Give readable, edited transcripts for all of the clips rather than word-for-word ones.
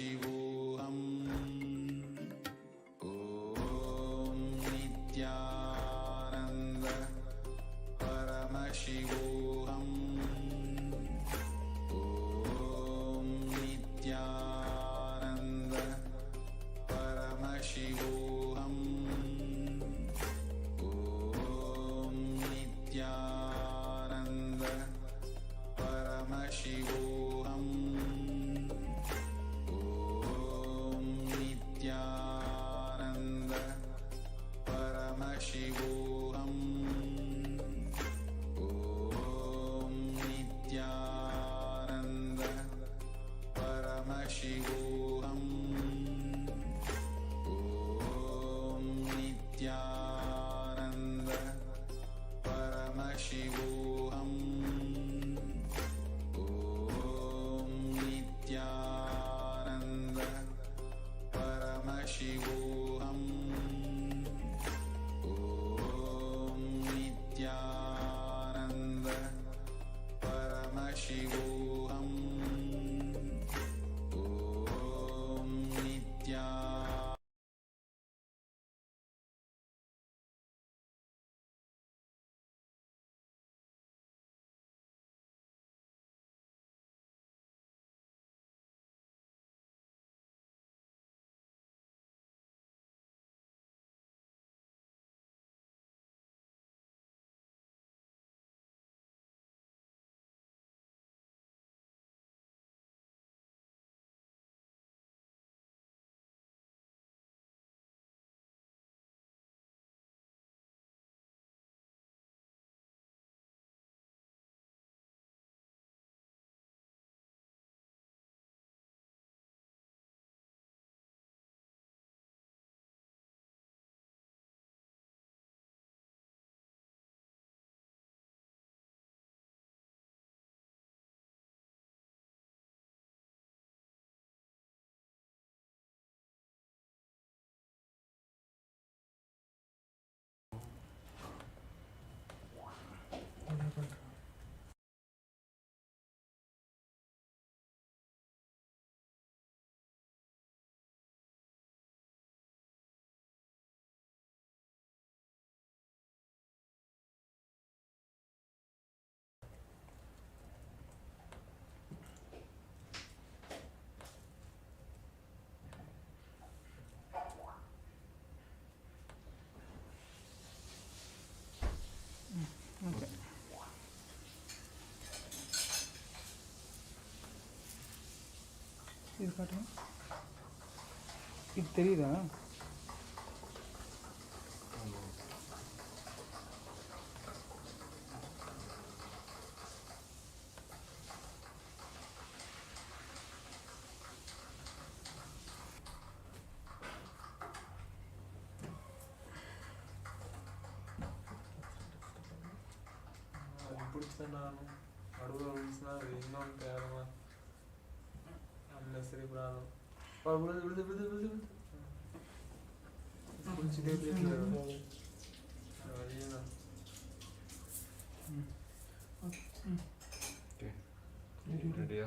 Paramashivam. Om Nithyananda Paramashivam. Om Nithyananda Paramashivam. Om Nithyananda Paramashivam. Om Nithyananda Paramashivam. Om Nithyananda Paramashivam. Om Nithyananda Paramashivam. Om Nithyananda Paramashivam. Om Nithyananda Paramashivam. Om Nithyananda Okay. இது காட்டுங்க. இது தெரியுதா? பிடிச்சேன்னாலும் நடுவில் விழுந்துச்சுன்னா அது இன்னும் தேவையான unnecessary problem விழுது விழுது விழுது விழுது விழுது பிடிச்சிட்டே வழியே தான் ரெடியா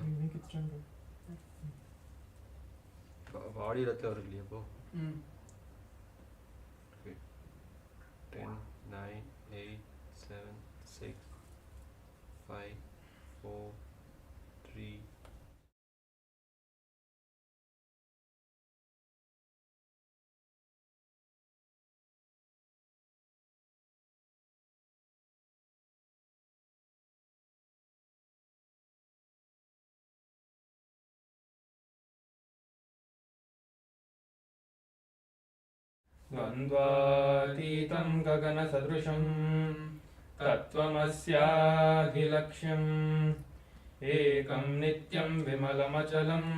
பாடி ரத்த வரும் இல்லையா அப்போ 10 9 8 7 6 5 4 3 द्वन्द्वातीतं गगनसदृशं तत्त्वमस्याधिलक्ष्यम् एकं नित्यं विमलमचलम्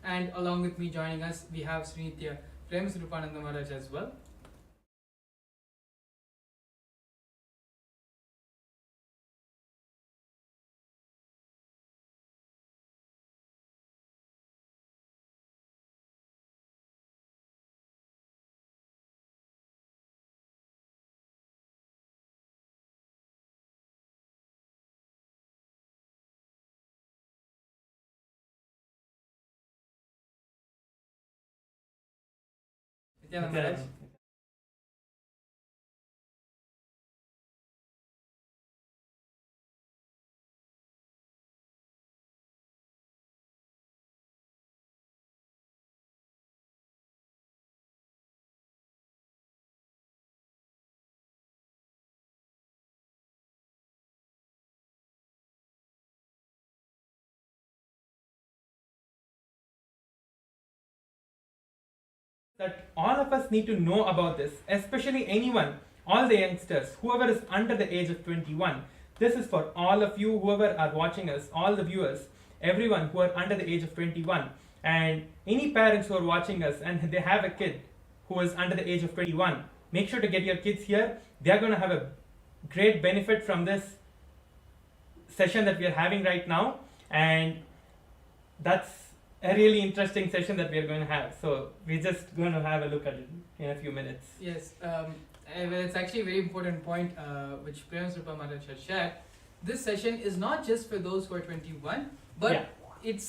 And along with me joining us, we have Srinitya Prem Surupananda Maharaj as well. Nithyananda Maharaj. That all of us need to know about this, especially anyone, all the youngsters, whoever is under the age of 21. This is for all of you, whoever are watching us, all the viewers, everyone who are under the age of 21, and any parents who are watching us and they have a kid who is under the age of 21. Make sure to get your kids here. They are going to have a great benefit from this session that we are having right now, and that's a really interesting session that we are going to have. So we're just going to have a look at it in a few minutes. Yes, well, it's actually a very important point which Paramashivam Maharaj has shared. This session is not just for those who are 21, but Yeah.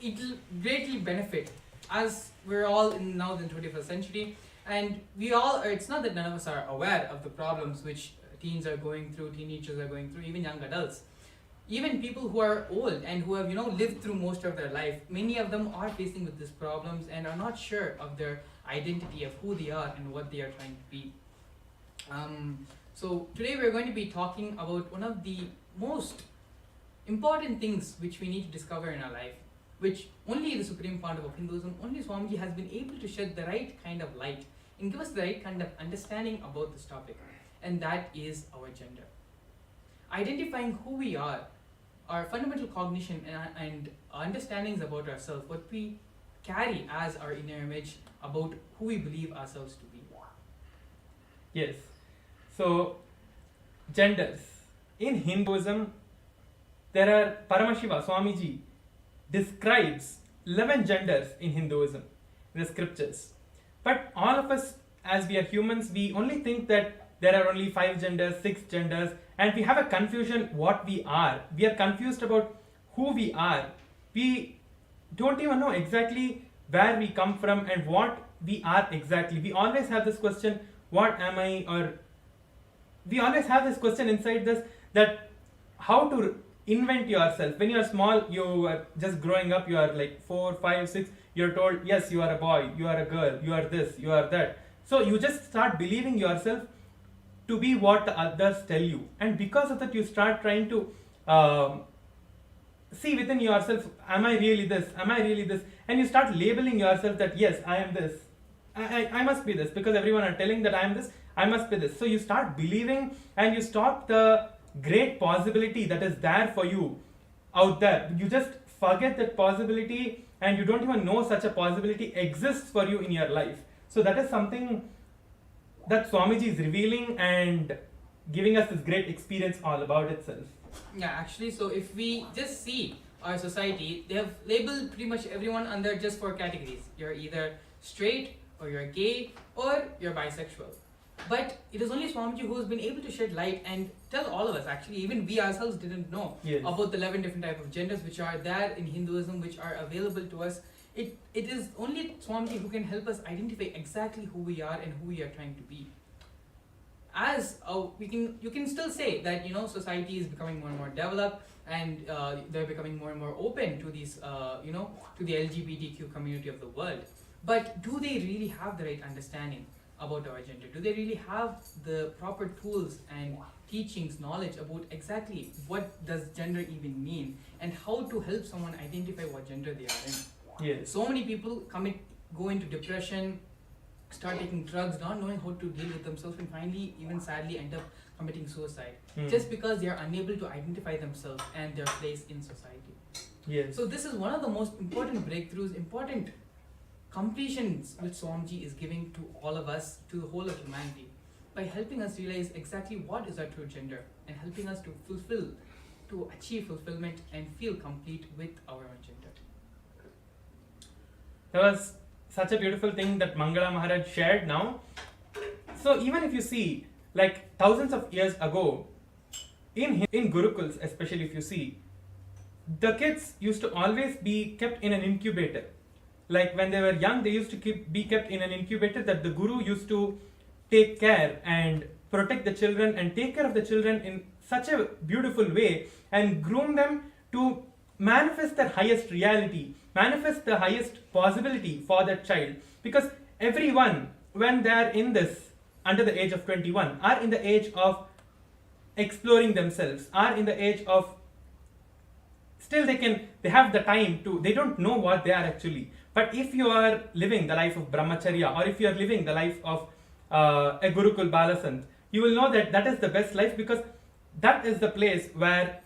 it'll greatly benefit as we're all now in the 21st century, and we all are. It's not that none of us are aware of the problems which teens are going through, teenagers are going through, even young adults. Even people who are old and who have lived through most of their life, many of them are facing with these problems and are not sure of their identity, of who they are and what they are trying to be. So today we're going to be talking about one of the most important things which we need to discover in our life, which only the supreme part of Hinduism, only Swamiji has been able to shed the right kind of light and give us the right kind of understanding about this topic, and that is our gender. Identifying who we are, our fundamental cognition and understandings about ourselves, what we carry as our inner image about who we believe ourselves to be. Yes. So, genders. In Hinduism, there are Paramashiva, Swamiji, describes 11 genders in Hinduism, in the scriptures. But all of us, as we are humans, we only think that there are only 5 genders, 6 genders, and we have a confusion what we are. We are confused about who we are. We don't even know exactly where we come from and what we are exactly. We always have this question, what am I? Or we always have this question inside this, that how to invent yourself. When you are small, you are just growing up, you are like 4, 5, 6, you're told, yes, you are a boy, you are a girl, you are this, you are that. So you just start believing yourself to be what the others tell you, and because of that you start trying to see within yourself, am I really this, am I really this, and you start labeling yourself that yes, I am this, I must be this, because everyone are telling that I am this, I must be this. So you start believing and you stop the great possibility that is there for you out there. You just forget that possibility and you don't even know such a possibility exists for you in your life. So that is something that Swamiji is revealing and giving us this great experience all about itself. Yeah, actually, so if we just see our society, they have labeled pretty much everyone under just 4 categories. You're either straight, or you're gay, or you're bisexual. But it is only Swamiji who has been able to shed light and tell all of us, actually, even we ourselves didn't know about the 11 different types of genders which are there in Hinduism, which are available to us. It is only Swamiji who can help us identify exactly who we are and who we are trying to be. As you can still say that society is becoming more and more developed, and they're becoming more and more open to these to the LGBTQ community of the world. But do they really have the right understanding about our gender? Do they really have the proper tools and teachings, knowledge about exactly what does gender even mean and how to help someone identify what gender they are in? Yes. So many people go into depression, start taking drugs, not knowing how to deal with themselves, and finally, even sadly, end up committing suicide just because they are unable to identify themselves and their place in society. Yes. So this is one of the most important breakthroughs, important completions which Swamiji is giving to all of us, to the whole of humanity, by helping us realize exactly what is our true gender and helping us to achieve fulfillment and feel complete with our own gender. That was such a beautiful thing that Mangala Maharaj shared now. So even if you see, like thousands of years ago, in Gurukuls, especially if you see, the kids used to always be kept in an incubator. like when they were young, they used to be kept in an incubator, that the guru used to take care and protect the children and take care of the children in such a beautiful way and groom them to manifest their highest reality, manifest the highest possibility for that child. Because everyone, when they are in this, under the age of 21, are in the age of exploring themselves, are in the age of, still they have the time to, they don't know what they are actually. But if you are living the life of brahmacharya, or if you are living the life of a Gurukul Balasant, you will know that that is the best life, because that is the place where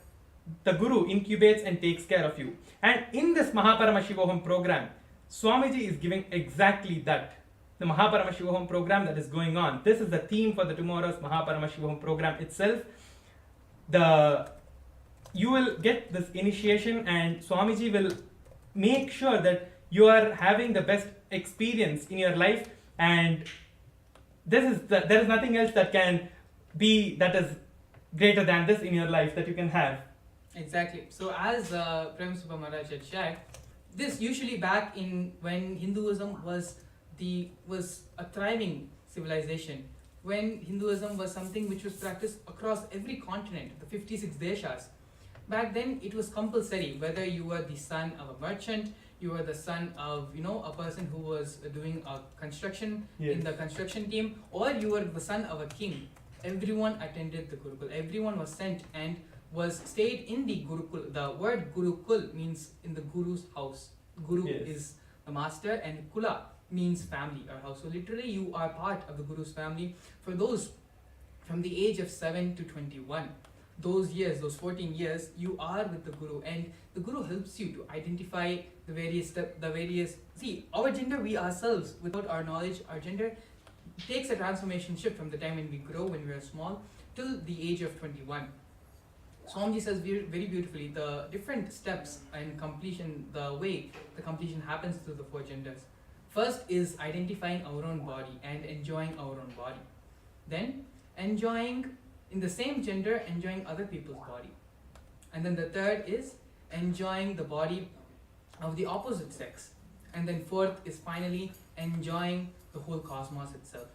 the Guru incubates and takes care of you. And in this Mahaparamashivoham program, Swamiji is giving exactly that. The Mahaparamashivoham program that is going on. This is the theme for the tomorrow's Mahaparamashivoham program itself. You will get this initiation, and Swamiji will make sure that you are having the best experience in your life, and there is nothing else that can be, that is greater than this in your life that you can have. Exactly. So as Paramashivam Maharaj had shared, this usually back in when Hinduism was a thriving civilization, when Hinduism was something which was practiced across every continent, the 56 deshas. Back then it was compulsory, whether you were the son of a merchant, you were the son of a person who was doing a construction in the construction team, or you were the son of a king. Everyone attended the Gurukul. Everyone was sent and stayed in the Gurukul. The word Gurukul means in the Guru's house. Guru is the master, and Kula means family or house. So literally you are part of the Guru's family for those from the age of 7 to 21. Those years, those 14 years, you are with the Guru, and the Guru helps you to identify the various. See, our gender, we ourselves, without our knowledge, our gender takes a transformation shift from the time when we grow, when we are small, till the age of 21. Swamiji says very beautifully the different steps and completion, the way the completion happens through the four genders. First is identifying our own body and enjoying our own body. Then enjoying, in the same gender, enjoying other people's body. And then the third is enjoying the body of the opposite sex. And then fourth is finally enjoying the whole cosmos itself.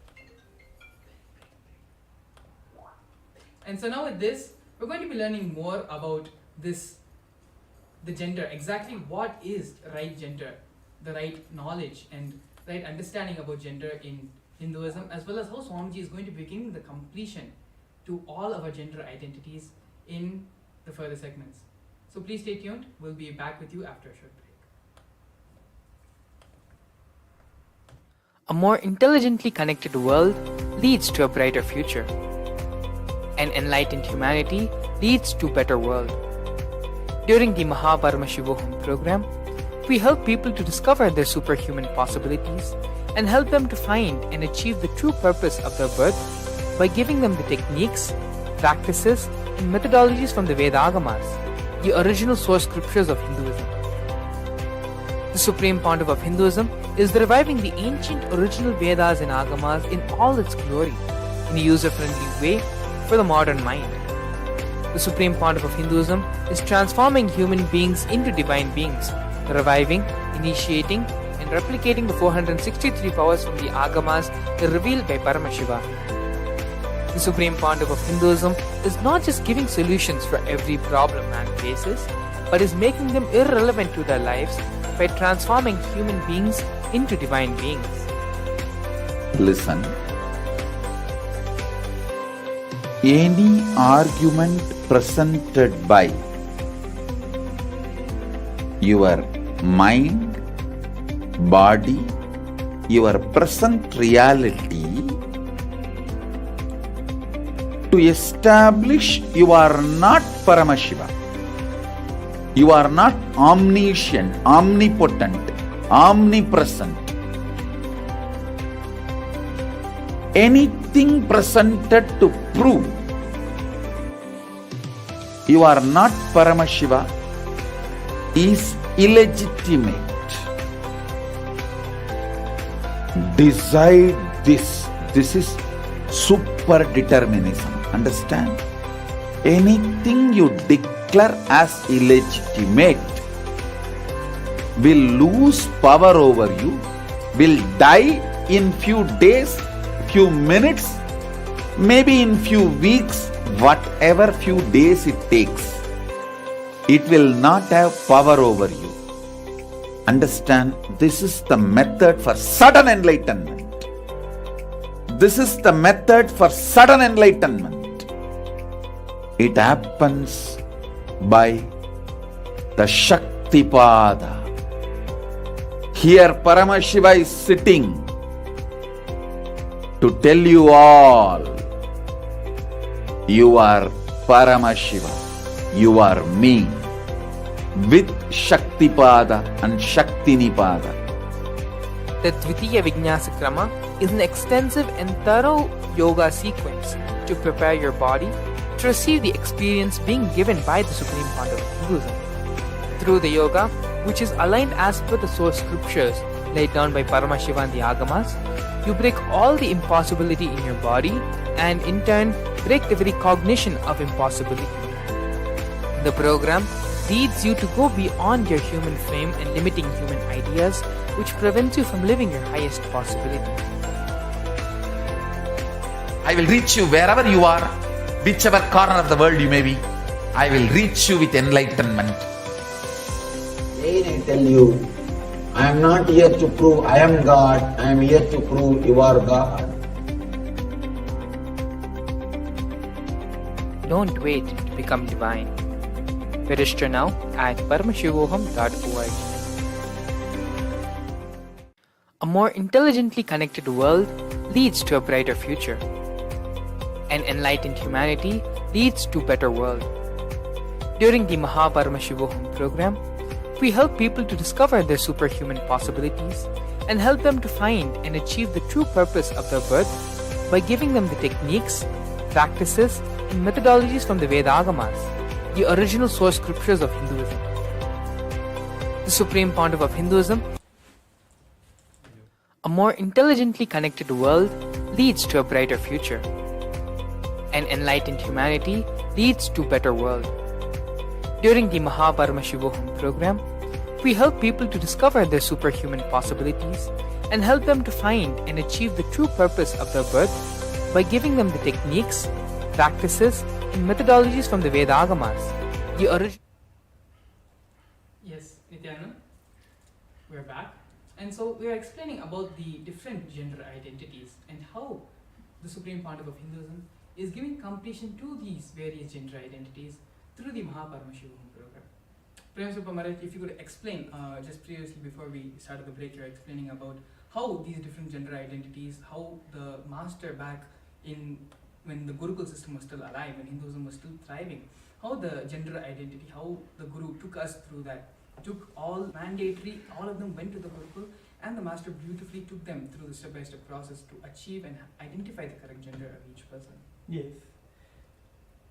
And so now with this, we're going to be learning more about the gender, exactly what is right gender, the right knowledge and right understanding about gender in Hinduism, as well as how Swamiji is going to be giving the completion to all our gender identities in the further segments. So please stay tuned. We'll be back with you after a short break. A more intelligently connected world leads to a brighter future. An enlightened humanity leads to a better world. During the Mahaparamashivoham program, we help people to discover their superhuman possibilities and help them to find and achieve the true purpose of their birth by giving them the techniques, practices, and methodologies from the Vedagamas, the original source scriptures of Hinduism. The Supreme Pontiff of Hinduism is reviving the ancient original Vedas and Agamas in all its glory, in a user-friendly way for the modern mind. The Supreme Pontiff of Hinduism is transforming human beings into divine beings, reviving, initiating, and replicating the 463 powers from the Agamas revealed by Paramashiva. The Supreme Pontiff of Hinduism is not just giving solutions for every problem man faces, but is making them irrelevant to their lives by transforming human beings into divine beings. Listen. Any argument presented by your mind, body, your present reality to establish you are not Paramashiva. You are not omniscient, omnipotent, omnipresent. Anything presented to prove you are not Paramashiva is illegitimate. Decide this. This is super determinism. Understand? Anything you declare as illegitimate, will lose power over you, will die in few days, few minutes, maybe in few weeks, whatever few days it takes. It will not have power over you. Understand, this is the method for sudden enlightenment. This is the method for sudden enlightenment. It happens by the Shaktipada. Here Paramashiva is sitting to tell you all, you are Paramashiva, you are me, with Shaktipada and Shaktinipada. The Dvitiya Vijnasa Krama is an extensive and thorough yoga sequence to prepare your body to receive the experience being given by the Supreme Founder of Hinduism. Through the yoga, which is aligned as per the source scriptures laid down by Paramashiva and the Agamas, you break all the impossibility in your body and in turn break the very cognition of impossibility. The program leads you to go beyond your human frame and limiting human ideas, which prevents you from living your highest possibility. I will reach you wherever you are, whichever corner of the world you may be. I will reach you with enlightenment. Again I tell you, I am not here to prove I am God, I am here to prove you are God. Don't wait to become divine. Register now at paramashivoham.org. A more intelligently connected world leads to a brighter future. An enlightened humanity leads to a better world. During the Paramashivam program, we help people to discover their superhuman possibilities and help them to find and achieve the true purpose of their birth by giving them the techniques, practices, and methodologies from the Vedagamas, the original source scriptures of Hinduism. The Supreme Pontiff of Hinduism. A more intelligently connected world leads to a brighter future. An enlightened humanity leads to a better world. During the Paramashivam program, we help people to discover their superhuman possibilities and help them to find and achieve the true purpose of their birth by giving them the techniques, practices, and methodologies from the Vedagamas, the original. Yes, Nithyananda, we're back. And so we are explaining about the different gender identities and how the Supreme Pontiff of Hinduism is giving completion to these various gender identities through the Paramashivam program. Paramashivam Maharaj, if you could explain, just previously before we started the break, you're explaining about how these different gender identities, how the master back in when the Gurukul system was still alive, when Hinduism was still thriving, how the gender identity, how the Guru took us through that, took all mandatory, all of them went to the Gurukul, and the master beautifully took them through the step-by-step process to achieve and identify the correct gender of each person. Yes.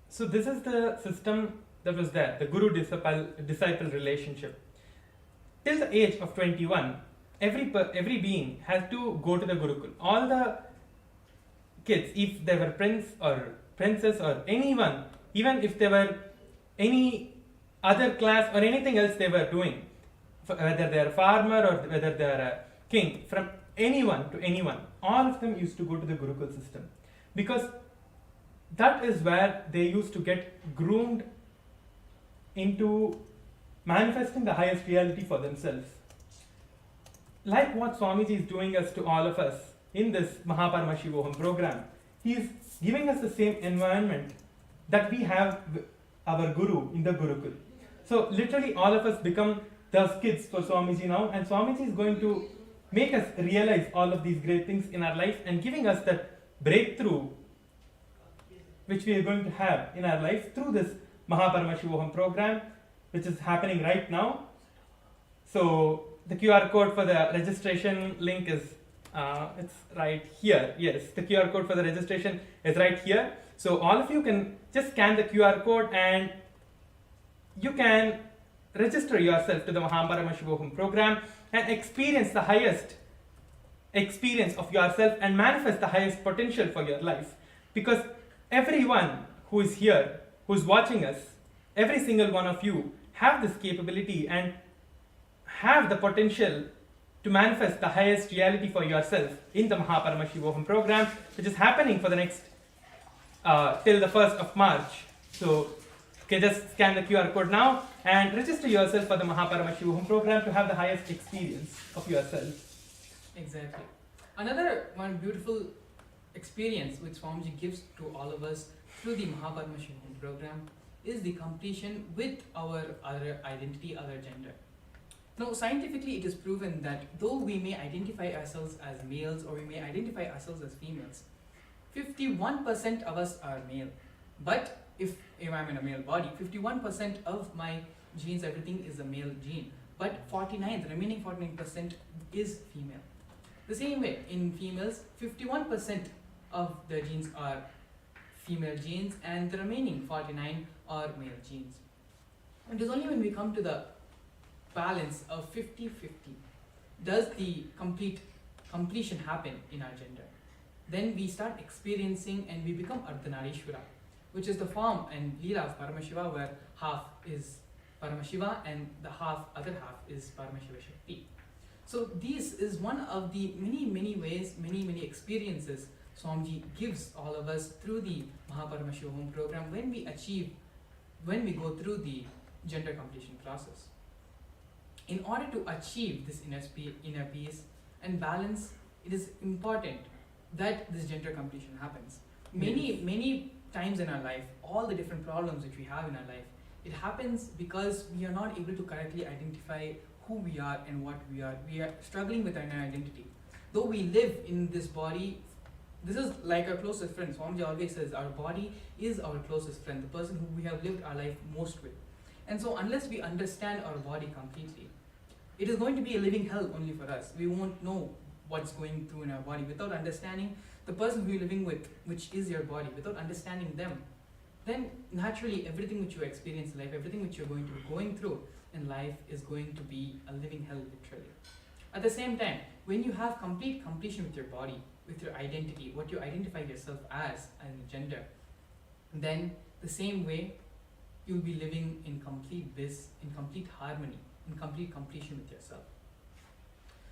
So this is the system that was there, the guru-disciple relationship. Till the age of 21, every being has to go to the Gurukul. All the kids, if they were prince or princess or anyone, even if they were any other class or anything else they were doing, whether they are a farmer or whether they are a king, from anyone to anyone, all of them used to go to the Gurukul system, because that is where they used to get groomed into manifesting the highest reality for themselves. Like what Swamiji is doing us to all of us in this Paramashivam program, he is giving us the same environment that we have our Guru in the Gurukul. So literally all of us become those kids for Swamiji now, and Swamiji is going to make us realize all of these great things in our life and giving us that breakthrough which we are going to have in our life through this Paramashivam program, which is happening right now. So the QR code for the registration link is it's right here. Yes, the QR code for the registration is right here. So all of you can just scan the QR code and you can register yourself to the Paramashivam program and experience the highest experience of yourself and manifest the highest potential for your life. Because everyone who is here, who is watching us, every single one of you have this capability and have the potential to manifest the highest reality for yourself in the Paramashivam program, which is happening for the next till the 1st of March. So you can just scan the QR code now and register yourself for the Paramashivam program to have the highest experience of yourself. Exactly. Another one beautiful experience which Swamiji gives to all of us through the Paramashivam program is the completion with our other identity, other gender. Now, scientifically, it is proven that though we may identify ourselves as males or we may identify ourselves as females, 51% of us are male. But if I'm in a male body, 51% of my genes, everything is a male gene. But the remaining 49% is female. The same way, in females, 51% of the genes are female genes and the remaining 49 are male genes. And it is only when we come to the balance of 50-50 does the completion happen in our gender. Then we start experiencing and we become Ardhanarishwara, which is the form and Leela of Paramashiva, where half is Paramashiva and the other half is Paramashiva Shakti. So this is one of the many ways, many experiences Swamiji gives all of us through the Paramashivam program when we go through the gender completion process. In order to achieve this inner peace and balance, it is important that this gender completion happens. Many times in our life, all the different problems which we have in our life, it happens because we are not able to correctly identify who we are and what we are. We are struggling with our inner identity. Though we live in this body, this is like our closest friend. Swamiji always says our body is our closest friend, the person who we have lived our life most with. And so unless we understand our body completely, it is going to be a living hell only for us. We won't know what's going through in our body. Without understanding the person who you're living with, which is your body, without understanding them, then naturally everything which you experience in life, everything which you're going to be going through in life is going to be a living hell, literally. At the same time, when you have complete completion with your body, with your identity, what you identify yourself as a gender, then the same way you'll be living in complete bliss, in complete harmony, in complete completion with yourself.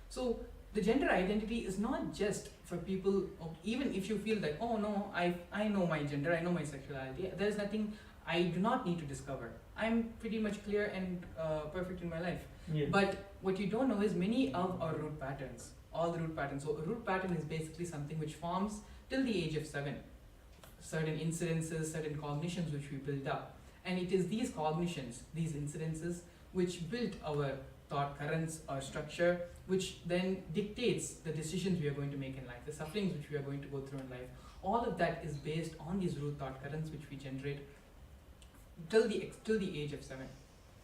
So the gender identity is not just for people, even if you feel like, oh no, I know my gender, I know my sexuality, there's nothing I do not need to discover. I'm pretty much clear and perfect in my life. Yes. But what you don't know is many of our root patterns, all the root patterns. So a root pattern is basically something which forms till the age of 7. Certain incidences, certain cognitions which we build up. And it is these cognitions, these incidences, which build our thought currents, our structure, which then dictates the decisions we are going to make in life, the sufferings which we are going to go through in life. All of that is based on these root thought currents which we generate till the age of 7.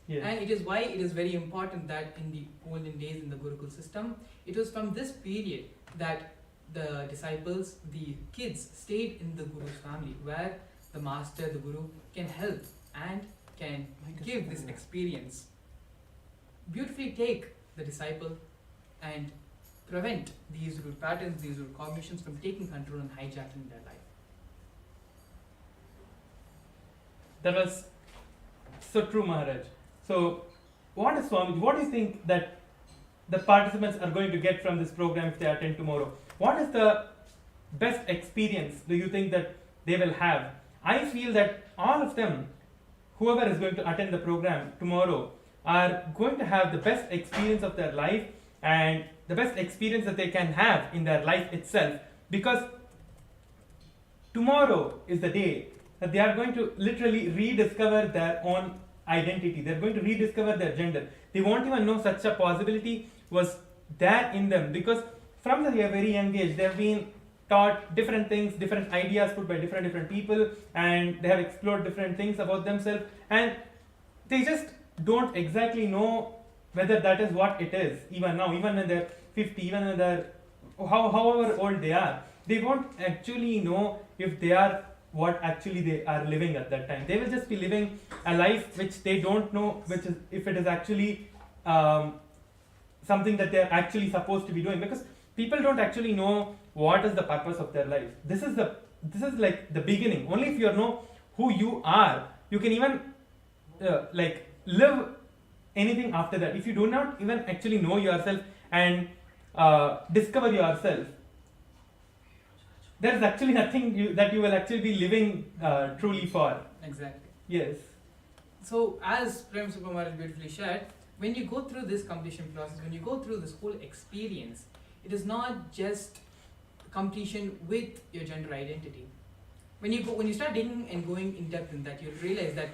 Yes. And it is why it is very important that in the olden days in the Gurukul system, it was from this period that the disciples, the kids, stayed in the Guru's family, where the master, the Guru, can help and can give this experience. Beautifully take the disciple and prevent these root patterns, these root cognitions from taking control and hijacking their life. That was so true, Maharaj. So, what do you think that the participants are going to get from this program if they attend tomorrow? What is the best experience do you think that they will have? I feel that all of them, whoever is going to attend the program tomorrow, are going to have the best experience of their life and the best experience that they can have in their life itself, because tomorrow is the day that they are going to literally rediscover their own identity. They're going to rediscover their gender. They won't even know such a possibility was there in them, because from the very young age they have been taught different things, different ideas put by different people, and they have explored different things about themselves, and they just don't exactly know whether that is what it is. Even now, even when they're 50, even when they're however old they are, they won't actually know if they are what actually they are living at that time. They will just be living a life which they don't know, which is if it is actually something that they are actually supposed to be doing, because people don't actually know what is the purpose of their life. This is like the beginning. Only if you know who you are, you can even live anything after that, if you do not even actually know yourself and discover yourself, there is actually nothing that you will actually be living truly for. Exactly. Yes. So, as Prem Sukumaran beautifully shared, when you go through this completion process, when you go through this whole experience, it is not just completion with your gender identity. When you start digging and going in depth in that, you'll realize that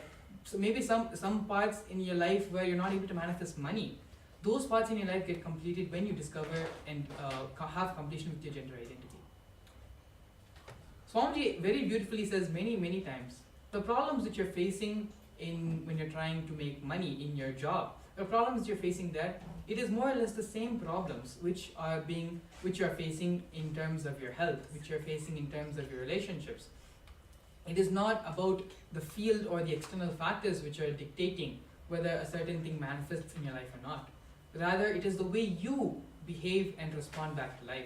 maybe some parts in your life where you're not able to manifest money, those parts in your life get completed when you discover and have completion with your gender identity. Swamiji very beautifully says many times, the problems that you're facing when you're trying to make money in your job, the problems you're facing there, it is more or less the same problems which you're facing in terms of your health, which you're facing in terms of your relationships. It is not about the field or the external factors which are dictating whether a certain thing manifests in your life or not. Rather, it is the way you behave and respond back to life.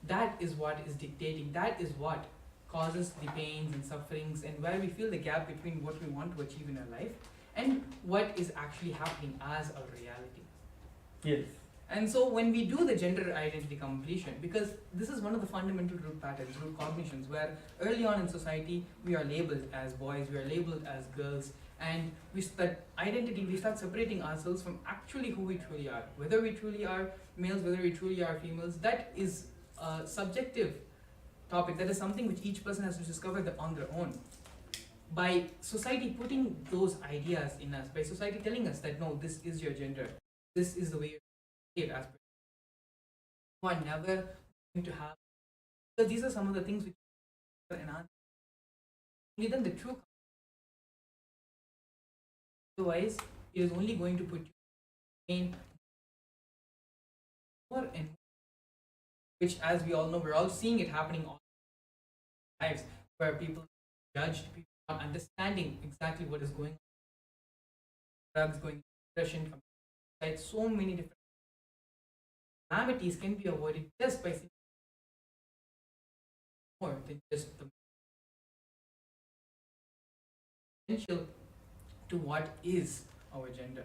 That is what is dictating, that is what causes the pains and sufferings, and where we feel the gap between what we want to achieve in our life and what is actually happening as our reality. Yes. And so when we do the gender identity completion, because this is one of the fundamental root patterns, root cognitions, where early on in society we are labeled as boys, we are labeled as girls, and that identity, we start separating ourselves from actually who we truly are. Whether we truly are males, whether we truly are females, that is a subjective topic. That is something which each person has to discover on their own. By society putting those ideas in us, by society telling us that no, this is your gender, this is the way you behave as per, you are never going to have, because these are some of the things which are enhanced. Only then the true, otherwise it is only going to put you in more and more, which, as we all know, we're all seeing it happening all our lives, where people judged, people not understanding exactly what is going on, drugs, going depression, so many different calamities can be avoided just by seeing more than just the potential to what is our gender.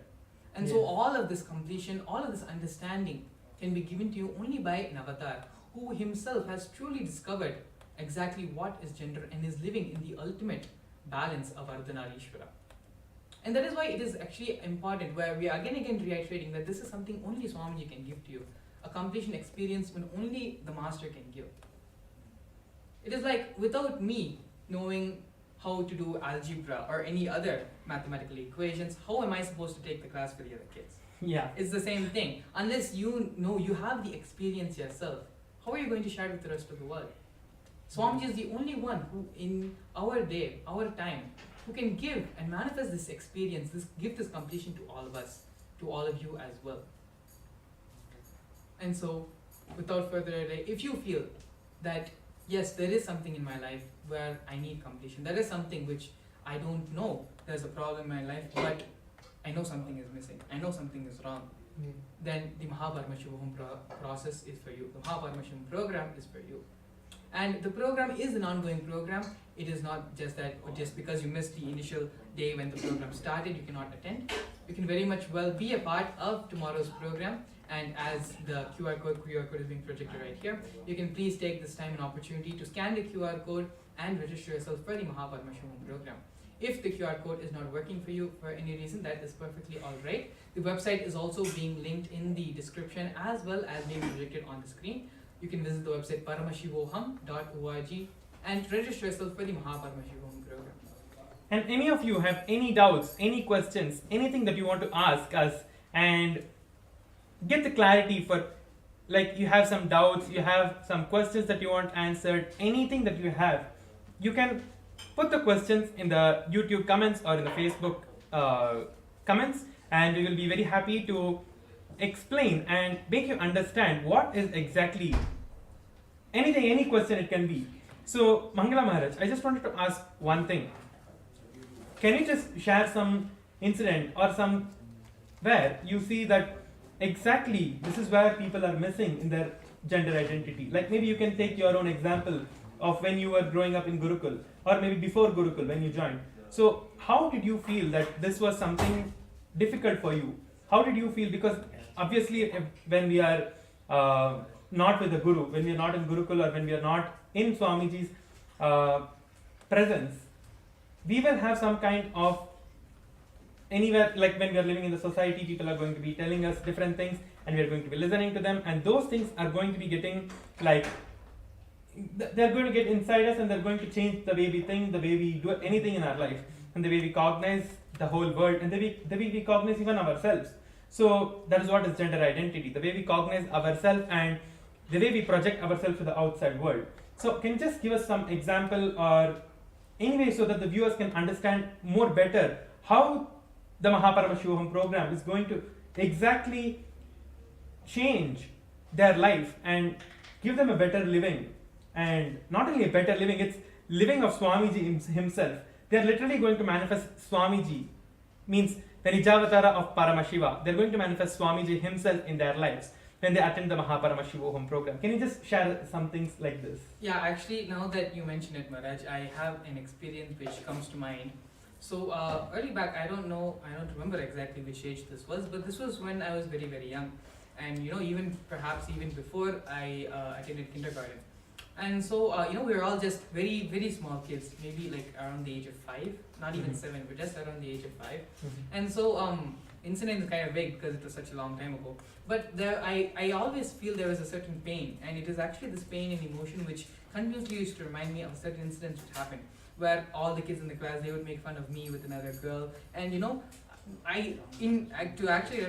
And so all of this completion, all of this understanding can be given to you only by an avatar who himself has truly discovered exactly what is gender and is living in the ultimate balance of Ardhanarishvara. And that is why it is actually important, where we are again reiterating that this is something only Swamiji can give to you, a completion experience when only the master can give. It is like, without me knowing how to do algebra or any other mathematical equations, how am I supposed to take the class for the other kids? Yeah. It's the same thing. Unless you know, you have the experience yourself, how are you going to share it with the rest of the world? Swamiji is the only one who, in our day, our time, who can give and manifest this experience, give this completion to all of us, to all of you as well. And so, without further ado, if you feel that, yes, there is something in my life where I need completion, there is something which I don't know, there's a problem in my life, but I know something is missing, I know something is wrong, then the Paramashivam process is for you. The Paramashivam program is for you. And the program is an ongoing program. It is not just that just because you missed the initial day when the program started, you cannot attend. You can very much well be a part of tomorrow's program. And as the QR code is being projected right here, you can please take this time and opportunity to scan the QR code and register yourself for the Paramashivam program. If the QR code is not working for you for any reason, that is perfectly alright. The website is also being linked in the description as well as being projected on the screen. You can visit the website paramashivoham.org and register yourself for the Paramashivam program. And any of you have any doubts, any questions, anything that you want to ask us and get the clarity for, like you have some doubts, you have some questions that you want answered, anything that you have, you can put the questions in the YouTube comments or in the Facebook comments, and we will be very happy to explain and make you understand what is exactly anything, any question it can be. So Mangala Maharaj, I just wanted to ask one thing. Can you just share some incident or some where you see that exactly this is where people are missing in their gender identity? Like maybe you can take your own example of when you were growing up in Gurukul, or maybe before Gurukul when you joined. So how did you feel that this was something difficult for you how did you feel? Because obviously, when we are not with the Guru, when we are not in Gurukul, or when we are not in Swamiji's presence, we will have some kind of anywhere, like when we are living in the society, people are going to be telling us different things, and we are going to be listening to them, and those things are going to be getting like, they're going to get inside us, and they're going to change the way we think, the way we do anything in our life, and the way we cognize the whole world, and the way we cognize even ourselves. So that is what is gender identity, the way we cognize ourselves and the way we project ourselves to the outside world. So can you just give us some example or any way so that the viewers can understand more better how the Paramashivam program is going to exactly change their life and give them a better living, and not only a better living, it's living of Swamiji himself. They are literally going to manifest Swamiji, means the Nijavatara of Paramashiva. They're going to manifest Swamiji himself in their lives when they attend the Paramashivam program. Can you just share some things like this? Yeah, actually, now that you mention it, Maharaj, I have an experience which comes to mind. So early back, I don't remember exactly which age this was, but this was when I was very, very young. And even perhaps even before I attended kindergarten. And so, we were all just very, very small kids, maybe like around the age of 5, not even 7, but just around the age of 5. And so, incident is kind of vague because it was such a long time ago. But I always feel there was a certain pain, and it is actually this pain and emotion which continuously used to remind me of certain incidents which happened, where all the kids in the class, they would make fun of me with another girl, and to actually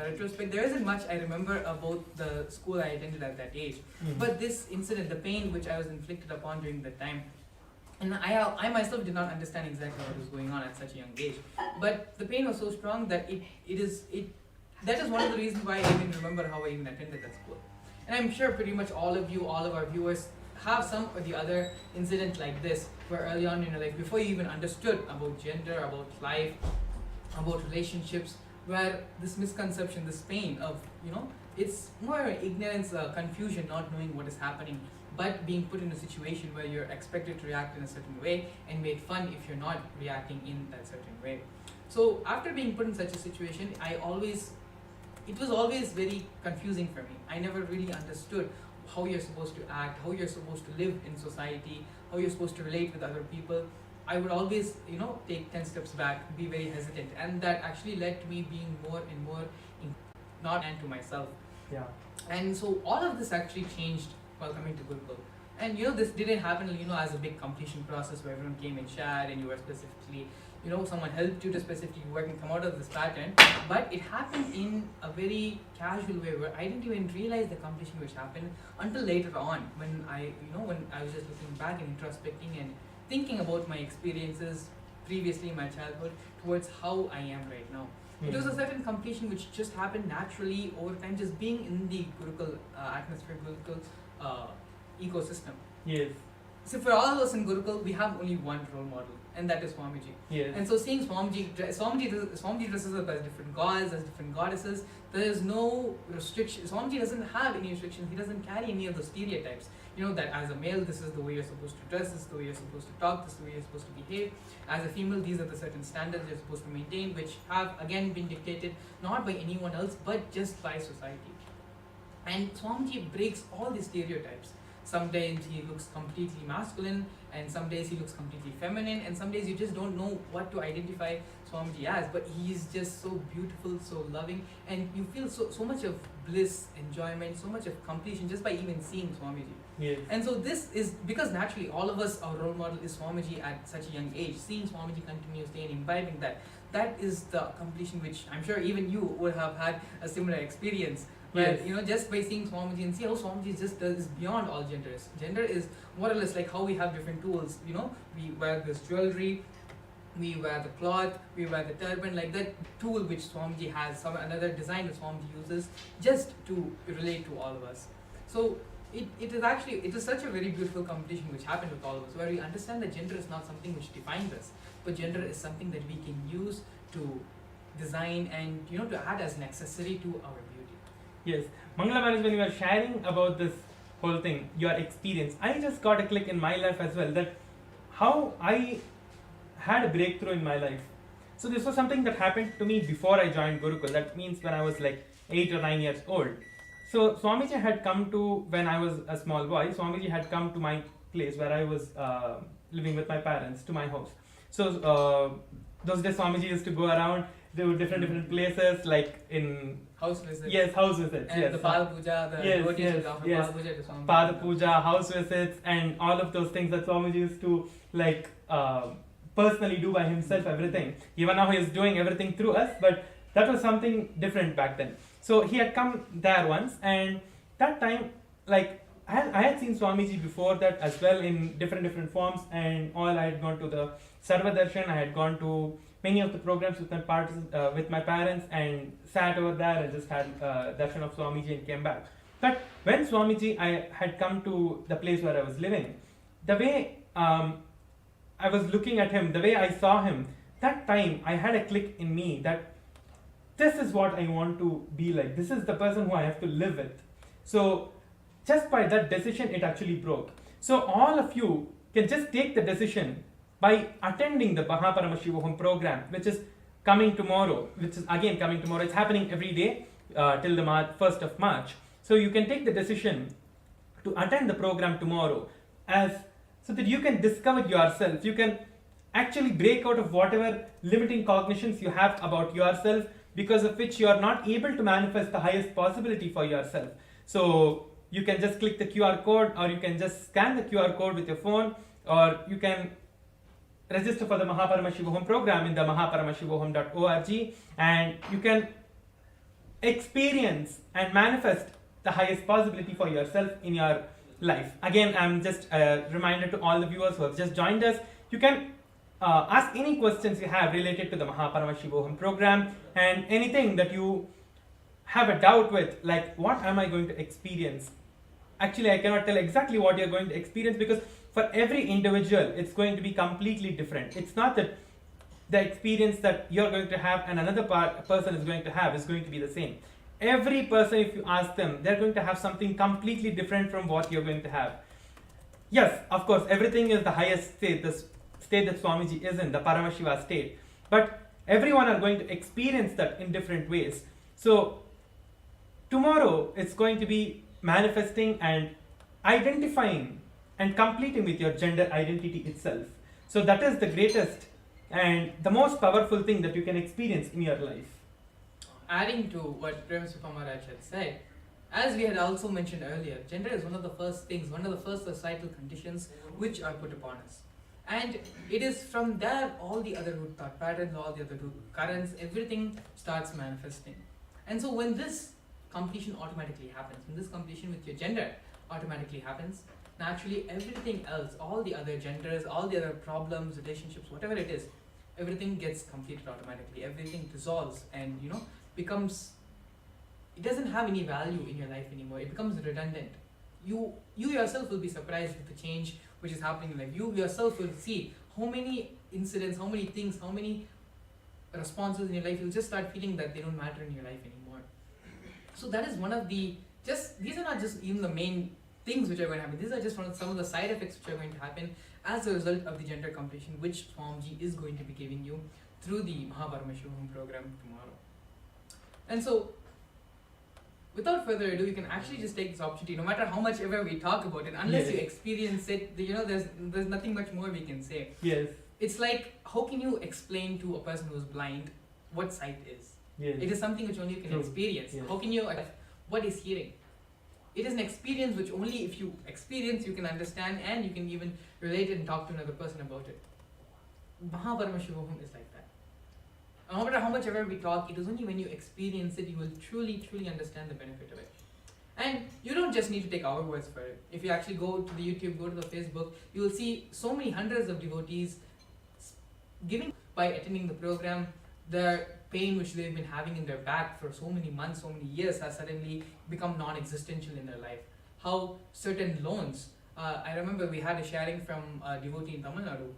retrospect, there isn't much I remember about the school I attended at that age. But this incident, the pain which I was inflicted upon during that time, and I myself did not understand exactly what was going on at such a young age. But the pain was so strong that that is one of the reasons why I even remember how I even attended that school. And I'm sure pretty much all of our viewers have some or the other incident like this, where early on in your life, before you even understood about gender, about life, about relationships, where this misconception, this pain of, it's more ignorance, confusion, not knowing what is happening, but being put in a situation where you're expected to react in a certain way and made fun if you're not reacting in that certain way. So after being put in such a situation, it was always very confusing for me. I never really understood how you're supposed to act, how you're supposed to live in society, how you're supposed to relate with other people. I would always, take 10 steps back, be very hesitant, and that actually led to me being more and more not and to myself. Yeah. And so all of this actually changed while coming to Gurukul. And this didn't happen, as a big completion process where everyone came and shared and you were specifically, someone helped you to specifically work and come out of this pattern. But it happened in a very casual way where I didn't even realize the completion which happened until later on, when I was just looking back and introspecting and thinking about my experiences previously in my childhood towards how I am right now. It was a certain completion which just happened naturally over time, just being in the Gurukul atmosphere, Gurukul ecosystem. Yes. So for all of us in Gurukul, we have only one role model, and that is Swamiji. Yes. And so seeing Swamiji dresses up as different gods, as different goddesses, there is no restriction. Swamiji doesn't have any restrictions. He doesn't carry any of those stereotypes. That as a male, this is the way you're supposed to dress, this is the way you're supposed to talk, this is the way you're supposed to behave. As a female, these are the certain standards you're supposed to maintain, which have again been dictated not by anyone else, but just by society. And Swamiji breaks all these stereotypes. Some days he looks completely masculine, and some days he looks completely feminine, and some days you just don't know what to identify Swamiji as, but he is just so beautiful, so loving, and you feel so much of bliss, enjoyment, so much of completion just by even seeing Swamiji. Yes. And so this is because naturally all of us, our role model is Swamiji at such a young age. Seeing Swamiji continuously and imbibing that is the completion which I'm sure even you would have had a similar experience. Where, Yes. Just by seeing Swamiji and see how Swamiji just is beyond all genders. Gender is more or less like how we have different tools, we wear this jewelry, we wear the cloth, we wear the turban, like that tool which Swamiji has, another design that Swamiji uses just to relate to all of us. So it is such a very beautiful competition which happened with all of us, where we understand that gender is not something which defines us, but gender is something that we can use to design and to add as an accessory to our beauty. Yes, Mangala Maharaj, when you were sharing about this whole thing, your experience, I just got a click in my life as well, that how I had a breakthrough in my life. So this was something that happened to me before I joined Gurukul. That means when I was like 8 or 9 years old. So Swamiji had come to, when I was a small boy, Swamiji had come to my place where I was living with my parents, to my house. So those days Swamiji used to go around, do different places, like in House visits. Yes, house visits. And yes. the Pada Puja, the Yes, devotees yes, would offer yes. Pada Puja to Swami. Pada Puja, house visits, and all of those things that Swamiji used to like personally do by himself, everything. Even now he is doing everything through us, but that was something different back then. So he had come there once, and that time, like I had seen Swamiji before that as well in different forms, and all. I had gone to the Sarva Darshan, I had gone to many of the programs with my parents, and sat over there and just had darshan of Swamiji and came back. But when Swamiji, I had come to the place where I was living, the way I was looking at him, the way I saw him, that time I had a click in me that this is what I want to be like. This is the person who I have to live with. So just by that decision, it actually broke. So all of you can just take the decision by attending the Paramashivam program, which is coming tomorrow, which is again coming tomorrow. It's happening every day till the 1st of March. So you can take the decision to attend the program tomorrow so that you can discover yourself. You can actually break out of whatever limiting cognitions you have about yourself, because of which you are not able to manifest the highest possibility for yourself. So you can just click the QR code, or you can just scan the QR code with your phone, or you can register for the Paramashivam program in the mahaparamashivam.org, and you can experience and manifest the highest possibility for yourself in your life. Again, I'm just a reminder to all the viewers who have just joined us. You can ask any questions you have related to the Paramashivam program, and anything that you have a doubt with, like what am I going to experience? Actually, I cannot tell exactly what you're going to experience, because for every individual, it's going to be completely different. It's not that the experience that you're going to have and another person is going to have is going to be the same. Every person, if you ask them, they're going to have something completely different from what you're going to have. Yes, of course, everything is the highest state, the state that Swamiji is in, the Paramashiva state. But everyone are going to experience that in different ways. So tomorrow, it's going to be manifesting and identifying and completing with your gender identity itself. So that is the greatest and the most powerful thing that you can experience in your life. Adding to what Paramashivam Maharaj had said, as we had also mentioned earlier, gender is one of the first things, one of the first societal conditions which are put upon us. And it is from there all the other root thought patterns, all the other root currents, everything starts manifesting. And so when this completion automatically happens, when this completion with your gender automatically happens, naturally everything else, all the other genders, all the other problems, relationships, whatever it is, everything gets completed automatically. Everything dissolves and becomes, it doesn't have any value in your life anymore. It becomes redundant. You yourself will be surprised with the change which is happening in life. You yourself will see how many incidents, how many things, how many responses in your life. You'll just start feeling that they don't matter in your life anymore. So that is one of the, these are not just even the main things which are going to happen. These are just some of the side effects which are going to happen as a result of the gender completion which Swamiji is going to be giving you through the Paramashivam program tomorrow. And so, without further ado, you can actually just take this opportunity, no matter how much ever we talk about it, unless you experience it, there's nothing much more we can say. Yes. It's like, how can you explain to a person who's blind what sight is? Yes. It is something which only you can experience. Yes. How can you, what is hearing? It is an experience which only if you experience you can understand, and you can even relate it and talk to another person about it. Paramashivam is like that. No matter how much ever we talk, it is only when you experience it you will truly understand the benefit of it. And you don't just need to take our words for it. If you actually go to the YouTube, go to the Facebook, you will see so many hundreds of devotees giving by attending the program. The pain which they've been having in their back for so many months, so many years has suddenly become non-existential in their life. How certain loans, I remember we had a sharing from a devotee in Tamil Nadu,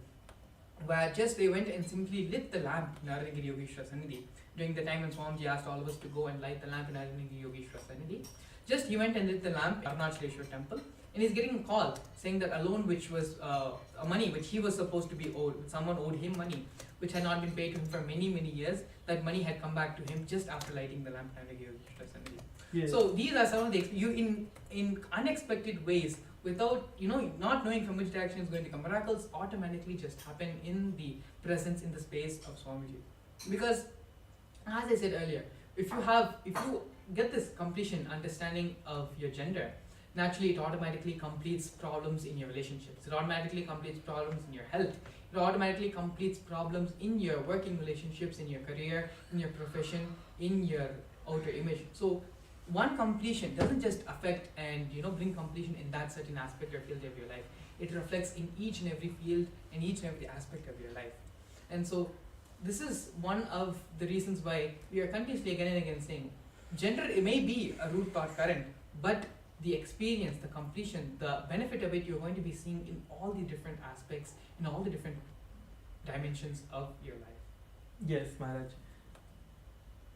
where just they went and simply lit the lamp in Arunagiri Yogeshwar Sannidhi during the time when Swamiji asked all of us to go and light the lamp in Arunagiri Yogeshwar Sannidhi. Just he went and lit the lamp in Arunachaleshwar temple, and he's getting a call saying that a loan which was money which he was supposed to be owed, someone owed him money which had not been paid to him for many years, that money had come back to him just after lighting the lamp and gave Transcending. Yes. So these are some of the in unexpected ways, without not knowing from which direction it's going to come, miracles automatically just happen in the presence, in the space of Swamiji. Because as I said earlier, if you get this completion understanding of your gender, naturally it automatically completes problems in your relationships, it automatically completes problems in your health, it automatically completes problems in your working relationships, in your career, in your profession, in your outer image. So one completion doesn't just affect and bring completion in that certain aspect or field of your life. It reflects in each and every field and each and every aspect of your life. And so this is one of the reasons why we are continuously again and again saying gender, it may be a root part current, but the experience, the completion, the benefit of it, you're going to be seeing in all the different aspects, in all the different dimensions of your life. Yes, Maharaj.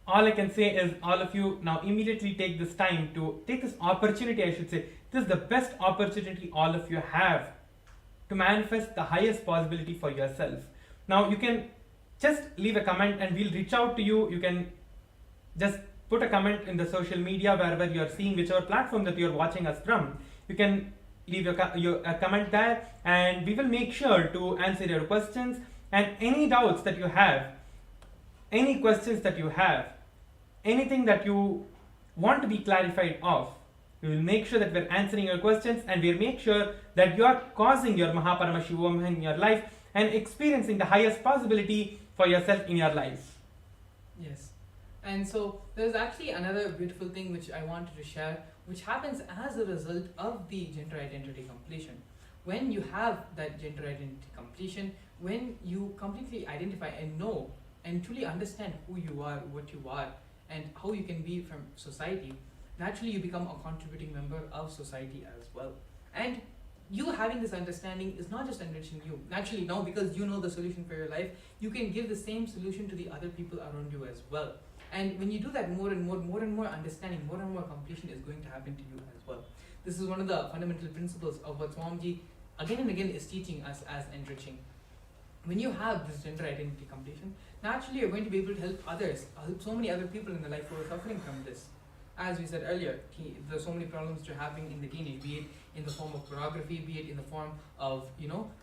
All I can say is all of you now immediately take this time to take this opportunity, I should say. This is the best opportunity all of you have to manifest the highest possibility for yourself. Now you can just leave a comment and we'll reach out to you. You can just put a comment in the social media wherever you are seeing, whichever platform that you are watching us from. You can leave a comment there and we will make sure to answer your questions and any doubts that you have, any questions that you have, anything that you want to be clarified of. We will make sure that we're answering your questions and we'll make sure that you are causing your Paramashivam in your life and experiencing the highest possibility for yourself in your life. Yes. And so there's actually another beautiful thing which I wanted to share, which happens as a result of the gender identity completion. When you have that gender identity completion, when you completely identify and know and truly understand who you are, what you are, and how you can be from society, naturally you become a contributing member of society as well. And you having this understanding is not just enriching you. Naturally now, because you know the solution for your life, you can give the same solution to the other people around you as well. And when you do that, more and more understanding, more and more completion is going to happen to you as well. This is one of the fundamental principles of what Swamiji again and again is teaching us as enriching. When you have this gender identity completion, naturally you're going to be able to help others, help so many other people in their life who are suffering from this. As we said earlier, there's so many problems which are happening in the teenage, be it in the form of pornography, be it in the form of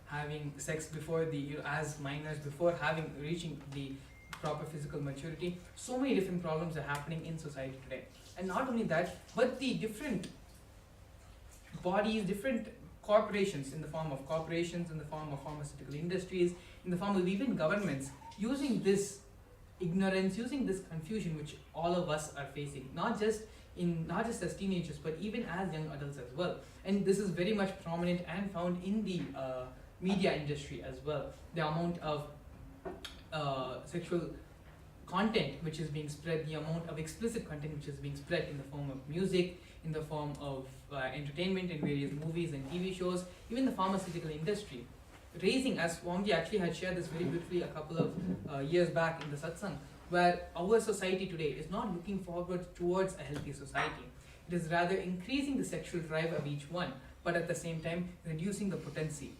having sex before the as minors, before reaching the proper physical maturity. So many different problems are happening in society today. And not only that, but the different bodies, different corporations, in the form of corporations, in the form of pharmaceutical industries, in the form of even governments, using this ignorance, using this confusion which all of us are facing, not just as teenagers, but even as young adults as well. And this is very much prominent and found in the media industry as well. The amount of sexual content which is being spread, the amount of explicit content which is being spread in the form of music, in the form of entertainment in various movies and TV shows, even the pharmaceutical industry, raising, as Swamiji actually had shared this very beautifully a couple of years back in the satsang, where our society today is not looking forward towards a healthy society. It is rather increasing the sexual drive of each one, but at the same time reducing the potency.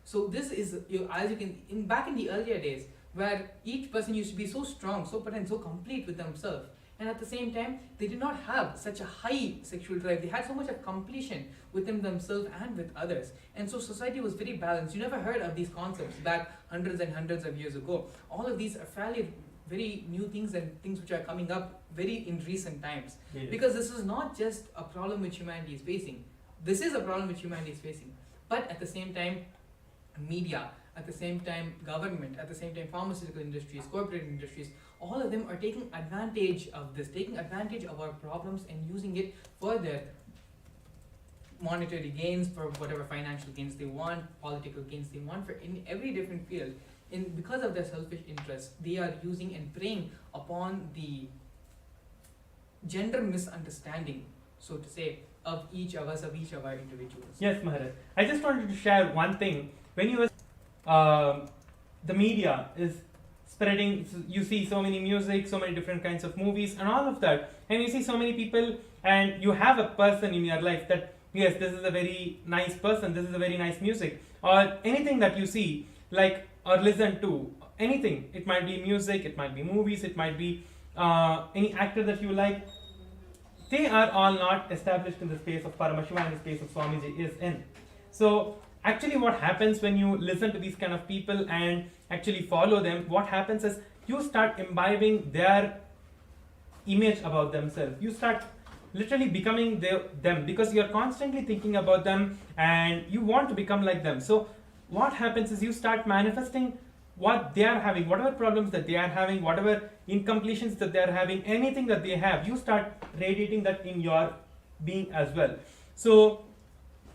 So this is, as you can, back in the earlier days, where each person used to be so strong, so potent, so complete with themselves, and at the same time they did not have such a high sexual drive. They had so much of completion within themselves and with others, and so society was very balanced. You never heard of these concepts back hundreds and hundreds of years ago. All of these are fairly very new things and things which are coming up very in recent times. Yes. Because this is not just a problem which humanity is facing. This is a problem which humanity is facing, but at the same time media, at the same time government, at the same time pharmaceutical industries, corporate industries, all of them are taking advantage of this, taking advantage of our problems and using it for their monetary gains, for whatever financial gains they want, political gains they want, for in every different field. Because of their selfish interests, they are using and preying upon the gender misunderstanding, so to say, of each of us, of each of our individuals. Yes, Maharaj. I just wanted to share one thing. When you the media is spreading, you see so many music, so many different kinds of movies and all of that, and you see so many people, and you have a person in your life that yes, this is a very nice person, this is a very nice music, or anything that you see, like, or listen to, anything. It might be music, it might be movies, it might be any actor that you like. They are all not established in the space of Paramashiva and the space of Swamiji is in. So actually what happens when you listen to these kind of people and actually follow them, what happens is you start imbibing their image about themselves. You start literally becoming them, because you're constantly thinking about them and you want to become like them. So what happens is you start manifesting what they are having, whatever problems that they are having, whatever incompletions that they are having, anything that they have, you start radiating that in your being as well. So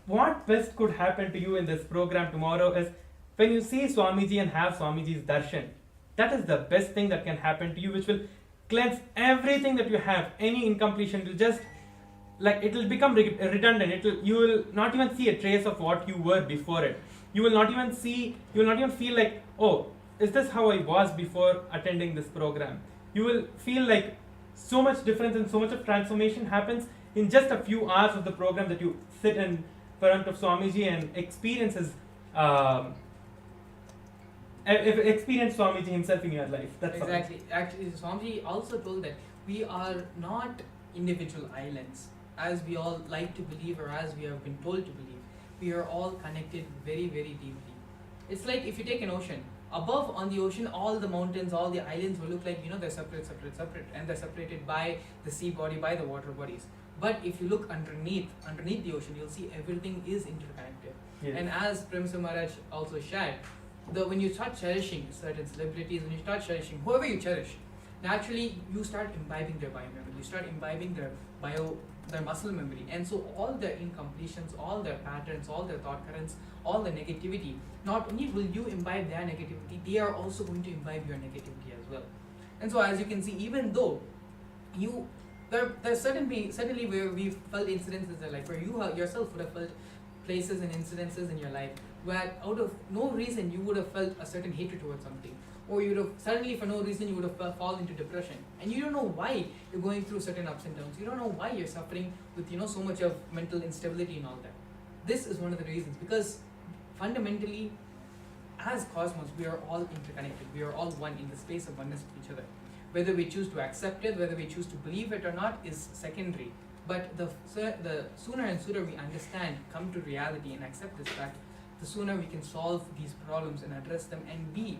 what best could happen to you in this program tomorrow is when you see Swamiji and have Swamiji's darshan. That is the best thing that can happen to you, which will cleanse everything that you have. Any incompletion will just, like, it will become redundant. You will not even see a trace of what you were before it. You will not even feel like, oh, is this how I was before attending this program? You will feel like so much difference and so much of transformation happens in just a few hours of the program that you sit in front of Swamiji and experience Swamiji himself in your life. That's exactly. Actually, Swamiji also told that we are not individual islands, as we all like to believe, or as we have been told to believe. We are all connected very, very deeply. It's like if you take an ocean, above on the ocean, all the mountains, all the islands will look like, they're separate, and they're separated by the sea body, by the water bodies. But if you look underneath the ocean, you'll see everything is interconnected. Yes. And as Paramashivam Maharaj also shared, when you start cherishing certain celebrities, when you start cherishing whoever you cherish, naturally you start imbibing their biomemory, you start imbibing their muscle memory, and so all their incompletions, all their patterns, all their thought currents, all the negativity, not only will you imbibe their negativity, they are also going to imbibe your negativity as well. And so as you can see, even though there's certainly where we've felt incidences in their life, where you yourself would have felt places and incidences in your life where out of no reason you would have felt a certain hatred towards something, or you would have suddenly for no reason you would have fallen into depression, and you don't know why you're going through certain ups and downs, you don't know why you're suffering with so much of mental instability and all that. This is one of the reasons, because fundamentally as cosmos we are all interconnected, we are all one in the space of oneness with each other. Whether we choose to accept it, whether we choose to believe it or not is secondary, but the sooner and sooner we understand, come to reality and accept this fact, the sooner we can solve these problems and address them and be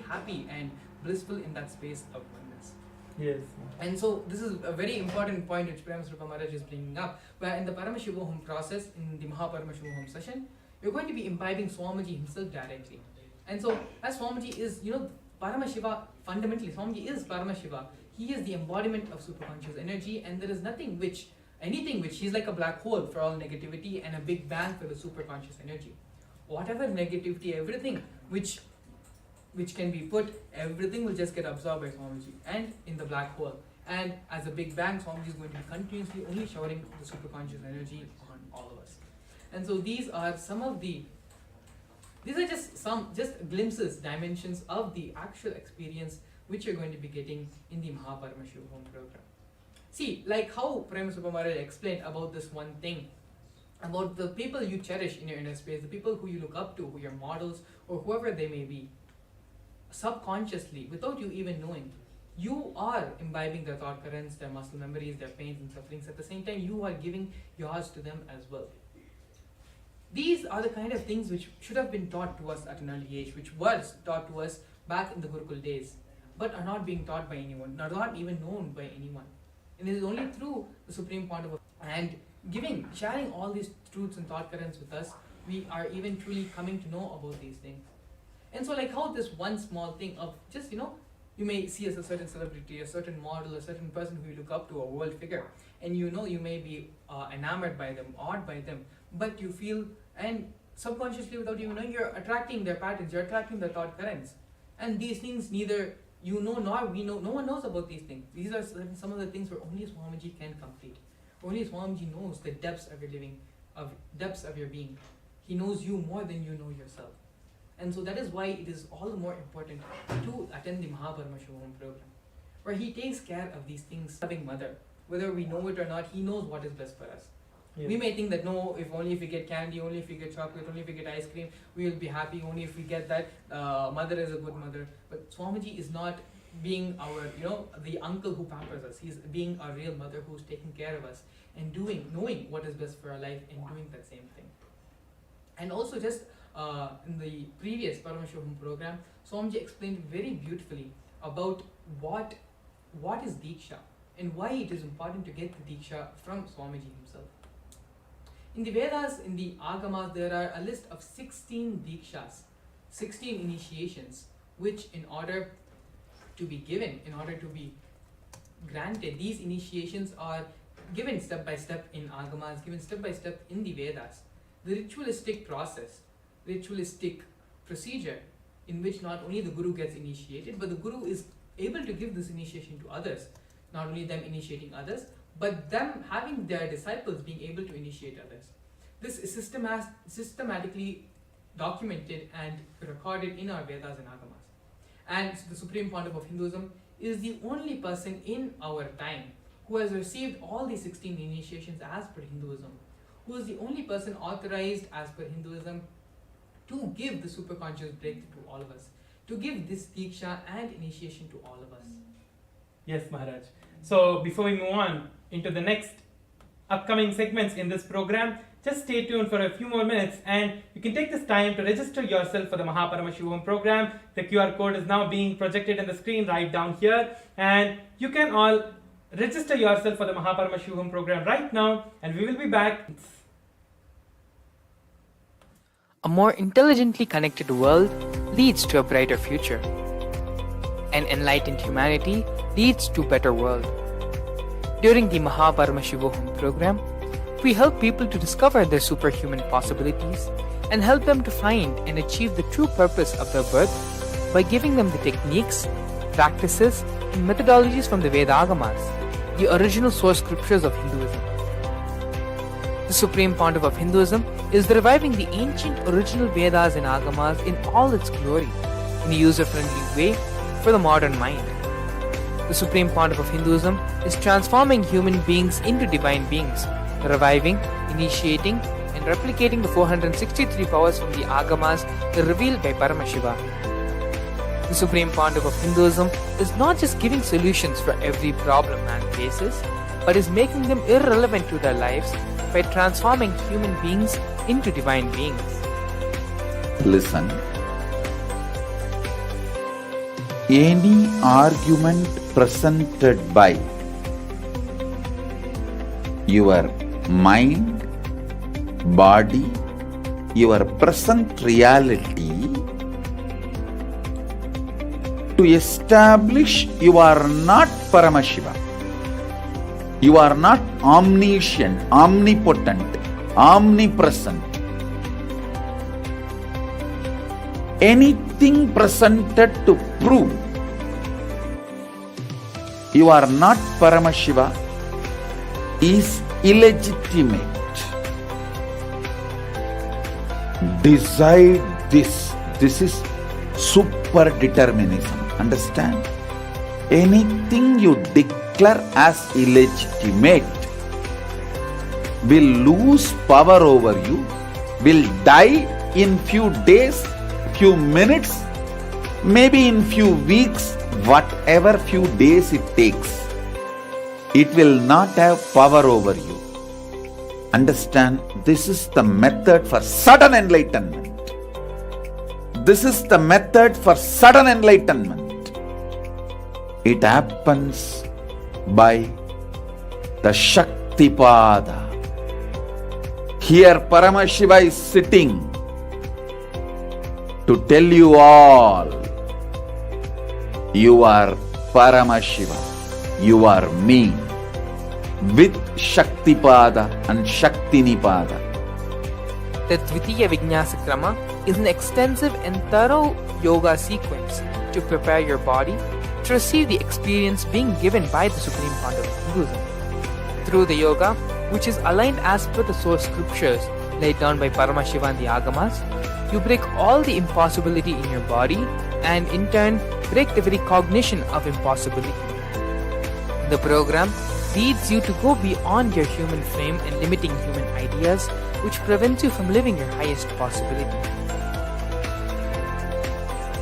happy and blissful in that space of oneness. Yes. And so this is a very important point which Paramashivam Maharaj is bringing up, where in the Paramashivam process, in the Mahaparamashivam session, you're going to be imbibing Swamiji himself directly. And so as Swamiji is, Paramashiva, fundamentally Swamiji is Paramashiva. He is the embodiment of superconscious energy, and there is anything which he's like a black hole for all negativity and a big bang for the superconscious energy. Whatever negativity, everything which can be put, everything will just get absorbed by Swamiji and in the black hole. And as a big bang, Swamiji is going to be continuously only showering the superconscious energy on all of us. And so these are just glimpses, dimensions of the actual experience which you're going to be getting in the Mahaparamashivam program. See, like how Paramashivam Maharaj explained about this one thing, about the people you cherish in your inner space, the people who you look up to, who your models, or whoever they may be, subconsciously, without you even knowing, you are imbibing their thought currents, their muscle memories, their pains and sufferings. At the same time, you are giving yours to them as well. These are the kind of things which should have been taught to us at an early age, which was taught to us back in the Gurukul days, but are not being taught by anyone, not even known by anyone. And it is only through the Supreme Pontiff and sharing all these truths and thought currents with us, we are even truly coming to know about these things. And so like how this one small thing of just, you may see as a certain celebrity, a certain model, a certain person who you look up to, a world figure, and you may be enamored by them, awed by them, but you feel, and subconsciously without even knowing, you're attracting their patterns, you're attracting their thought currents. And these things neither you know nor we know, no one knows about these things. These are some of the things where only Swamiji can complete. Only Swamiji knows the depths of your living, depths of your being. He knows you more than you know yourself. And so that is why it is all the more important to attend the Mahaparamashivam program, where he takes care of these things. Loving mother, whether we know it or not, he knows what is best for us. We may think that no, if only if we get candy, only if we get chocolate, only if we get ice cream, we will be happy. Only if we get that, mother is a good mother. But Swamiji is not being our, the uncle who pampers us. He's being our real mother who's taking care of us and knowing what is best for our life and doing that same thing. And also just in the previous Paramashivam program, Swamiji explained very beautifully about what is Diksha and why it is important to get the Diksha from Swamiji himself. In the Vedas, in the Agamas, there are a list of 16 Dikshas, 16 initiations, which in order to be given, in order to be granted, these initiations are given step by step in Agamas, given step by step in the Vedas. The ritualistic process, ritualistic procedure in which not only the Guru gets initiated, but the Guru is able to give this initiation to others. Not only them initiating others, but them having their disciples being able to initiate others. This is systematically documented and recorded in our Vedas and Agamas. And the Supreme Pontiff of Hinduism is the only person in our time who has received all these 16 initiations as per Hinduism, who is the only person authorized as per Hinduism to give the superconscious breakthrough to all of us, to give this Diksha and initiation to all of us. Yes, Maharaj. So before we move on into the next upcoming segments in this program, just stay tuned for a few more minutes and you can take this time to register yourself for the Paramashivam program. The QR code is now being projected on the screen right down here, and you can all register yourself for the Paramashivam program right now, and we will be back. A more intelligently connected world leads to a brighter future. An enlightened humanity leads to a better world. During the Paramashivam program, we help people to discover their superhuman possibilities and help them to find and achieve the true purpose of their birth by giving them the techniques, practices, and methodologies from the Vedagamas, the original source scriptures of Hinduism. The Supreme Pontiff of Hinduism is reviving the ancient original Vedas and Agamas in all its glory, in a user-friendly way for the modern mind. The Supreme Pontiff of Hinduism is transforming human beings into divine beings, reviving, initiating, and replicating the 463 powers from the Agamas revealed by Paramashiva. The Supreme Pontiff of Hinduism is not just giving solutions for every problem man faces, but is making them irrelevant to their lives by transforming human beings into divine beings. Listen. Any argument presented by your mind, body, your present reality to establish you are not Paramashiva. You are not omniscient, omnipotent, omnipresent. Anything presented to prove you are not Paramashiva is illegitimate. Decide this. This is super determinism. Understand? Anything you declare as illegitimate will lose power over you, will die in few days, few minutes, maybe in few weeks, whatever few days it takes. It will not have power over you. Understand, this is the method for sudden enlightenment. This is the method for sudden enlightenment. It happens by the Shaktipada. Here Paramashiva is sitting to tell you all, you are Paramashiva, you are me, with Shaktipada and Shaktinipada. The Dvitiya Vijnasakrama is an extensive and thorough yoga sequence to prepare your body to receive the experience being given by the Supreme Pontiff of Hinduism. Through the yoga, which is aligned as per the source scriptures laid down by Paramashiva and the Agamas, you break all the impossibility in your body and in turn break the very cognition of impossibility. In the program, leads you to go beyond your human frame and limiting human ideas, which prevents you from living your highest possibility.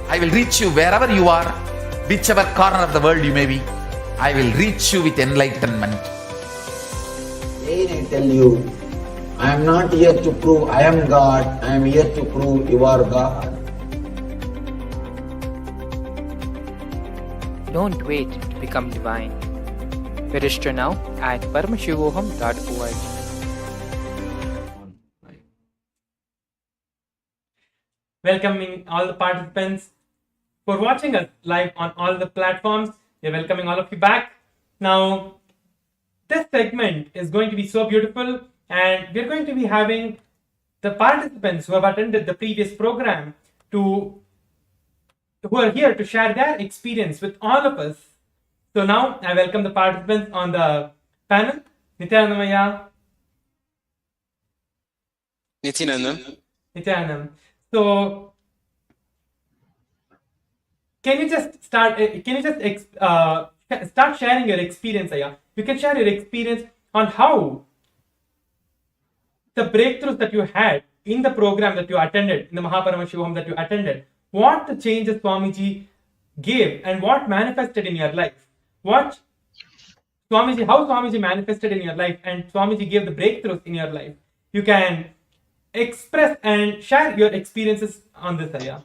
I will reach you wherever you are, whichever corner of the world you may be. I will reach you with enlightenment. Again I tell you, I am not here to prove I am God, I am here to prove you are God. Don't wait to become divine. Register now at paramashivoham.org. Welcoming all the participants for watching us live on all the platforms. We're welcoming all of you back. Now, this segment is going to be so beautiful, and we're going to be having the participants who have attended the previous program who are here to share their experience with all of us. So now I welcome the participants on the panel. Nithyananda. Nithyananda. So can you just start sharing your experience, Aya? You can share your experience on how the breakthroughs that you had in the program that you attended, in the Paramashivam that you attended, what the changes Swamiji gave and what manifested in your life. How Swamiji manifested in your life and Swamiji gave the breakthroughs in your life. You can express and share your experiences on this, Aya.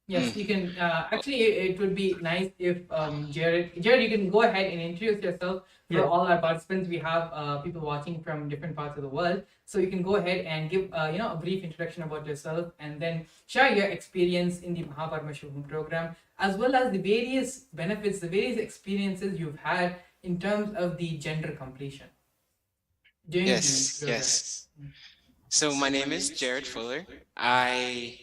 Yes, you can. Actually, it would be nice if Jared, you can go ahead and introduce yourself for all our participants. We have people watching from different parts of the world, so you can go ahead and give a brief introduction about yourself, and then share your experience in the Paramashivam program, as well as the various benefits, the various experiences you've had in terms of the gender completion. Yes. So my name is Jared Fuller. I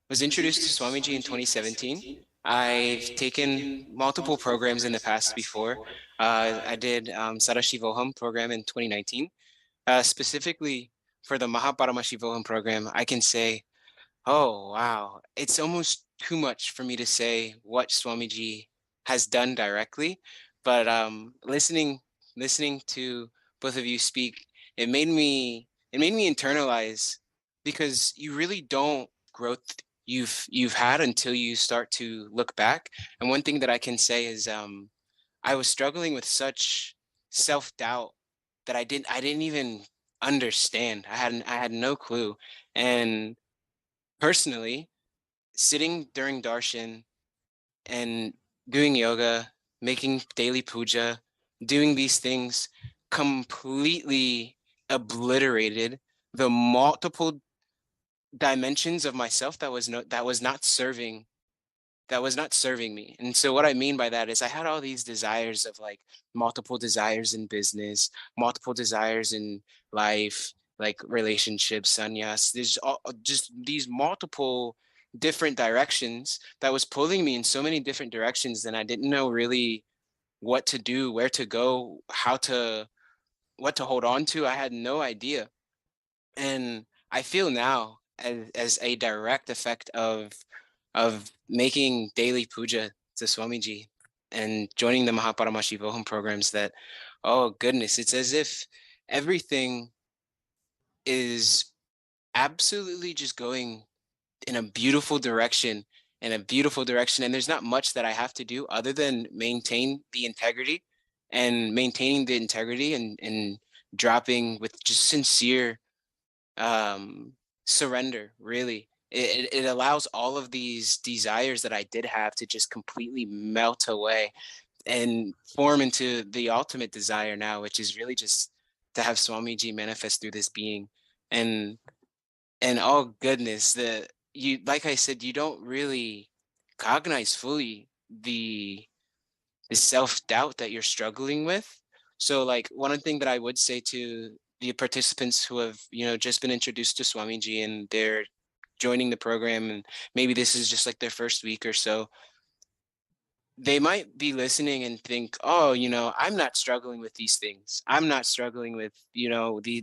was introduced to Swamiji in 2017. I've taken multiple programs in the past before. I did Sadashivoham program in 2019. Specifically for the Paramashivam program, I can say, oh wow, it's almost too much for me to say what Swamiji has done directly. But listening to both of you speak, it made me internalize, because you really don't growth you've had until you start to look back. And one thing that I can say is I was struggling with such self-doubt that I didn't even understand. I had no clue. And personally, sitting during darshan and doing yoga, making daily puja, doing these things completely obliterated the multiple dimensions of myself that was not serving me. And so what I mean by that is I had all these desires of like multiple desires in business, multiple desires in life, like relationships, sannyas. There's just these multiple different directions that was pulling me in so many different directions, and I didn't know really what to do, where to go, what to hold on to. I had no idea. And I feel now, as a direct effect of making daily puja to Swamiji and joining the Paramashivam programs, that, oh goodness, it's as if everything is absolutely just going in a beautiful direction, and there's not much that I have to do other than maintain the integrity, and maintaining the integrity and dropping with just sincere surrender. Really, it allows all of these desires that I did have to just completely melt away and form into the ultimate desire now, which is really just to have Swamiji manifest through this being. And oh goodness, like I said, you don't really cognize fully the self-doubt that you're struggling with. So like one thing that I would say to the participants who have, just been introduced to Swamiji and they're joining the program, and maybe this is just like their first week or so, they might be listening and think, oh, I'm not struggling with these things. I'm not struggling with,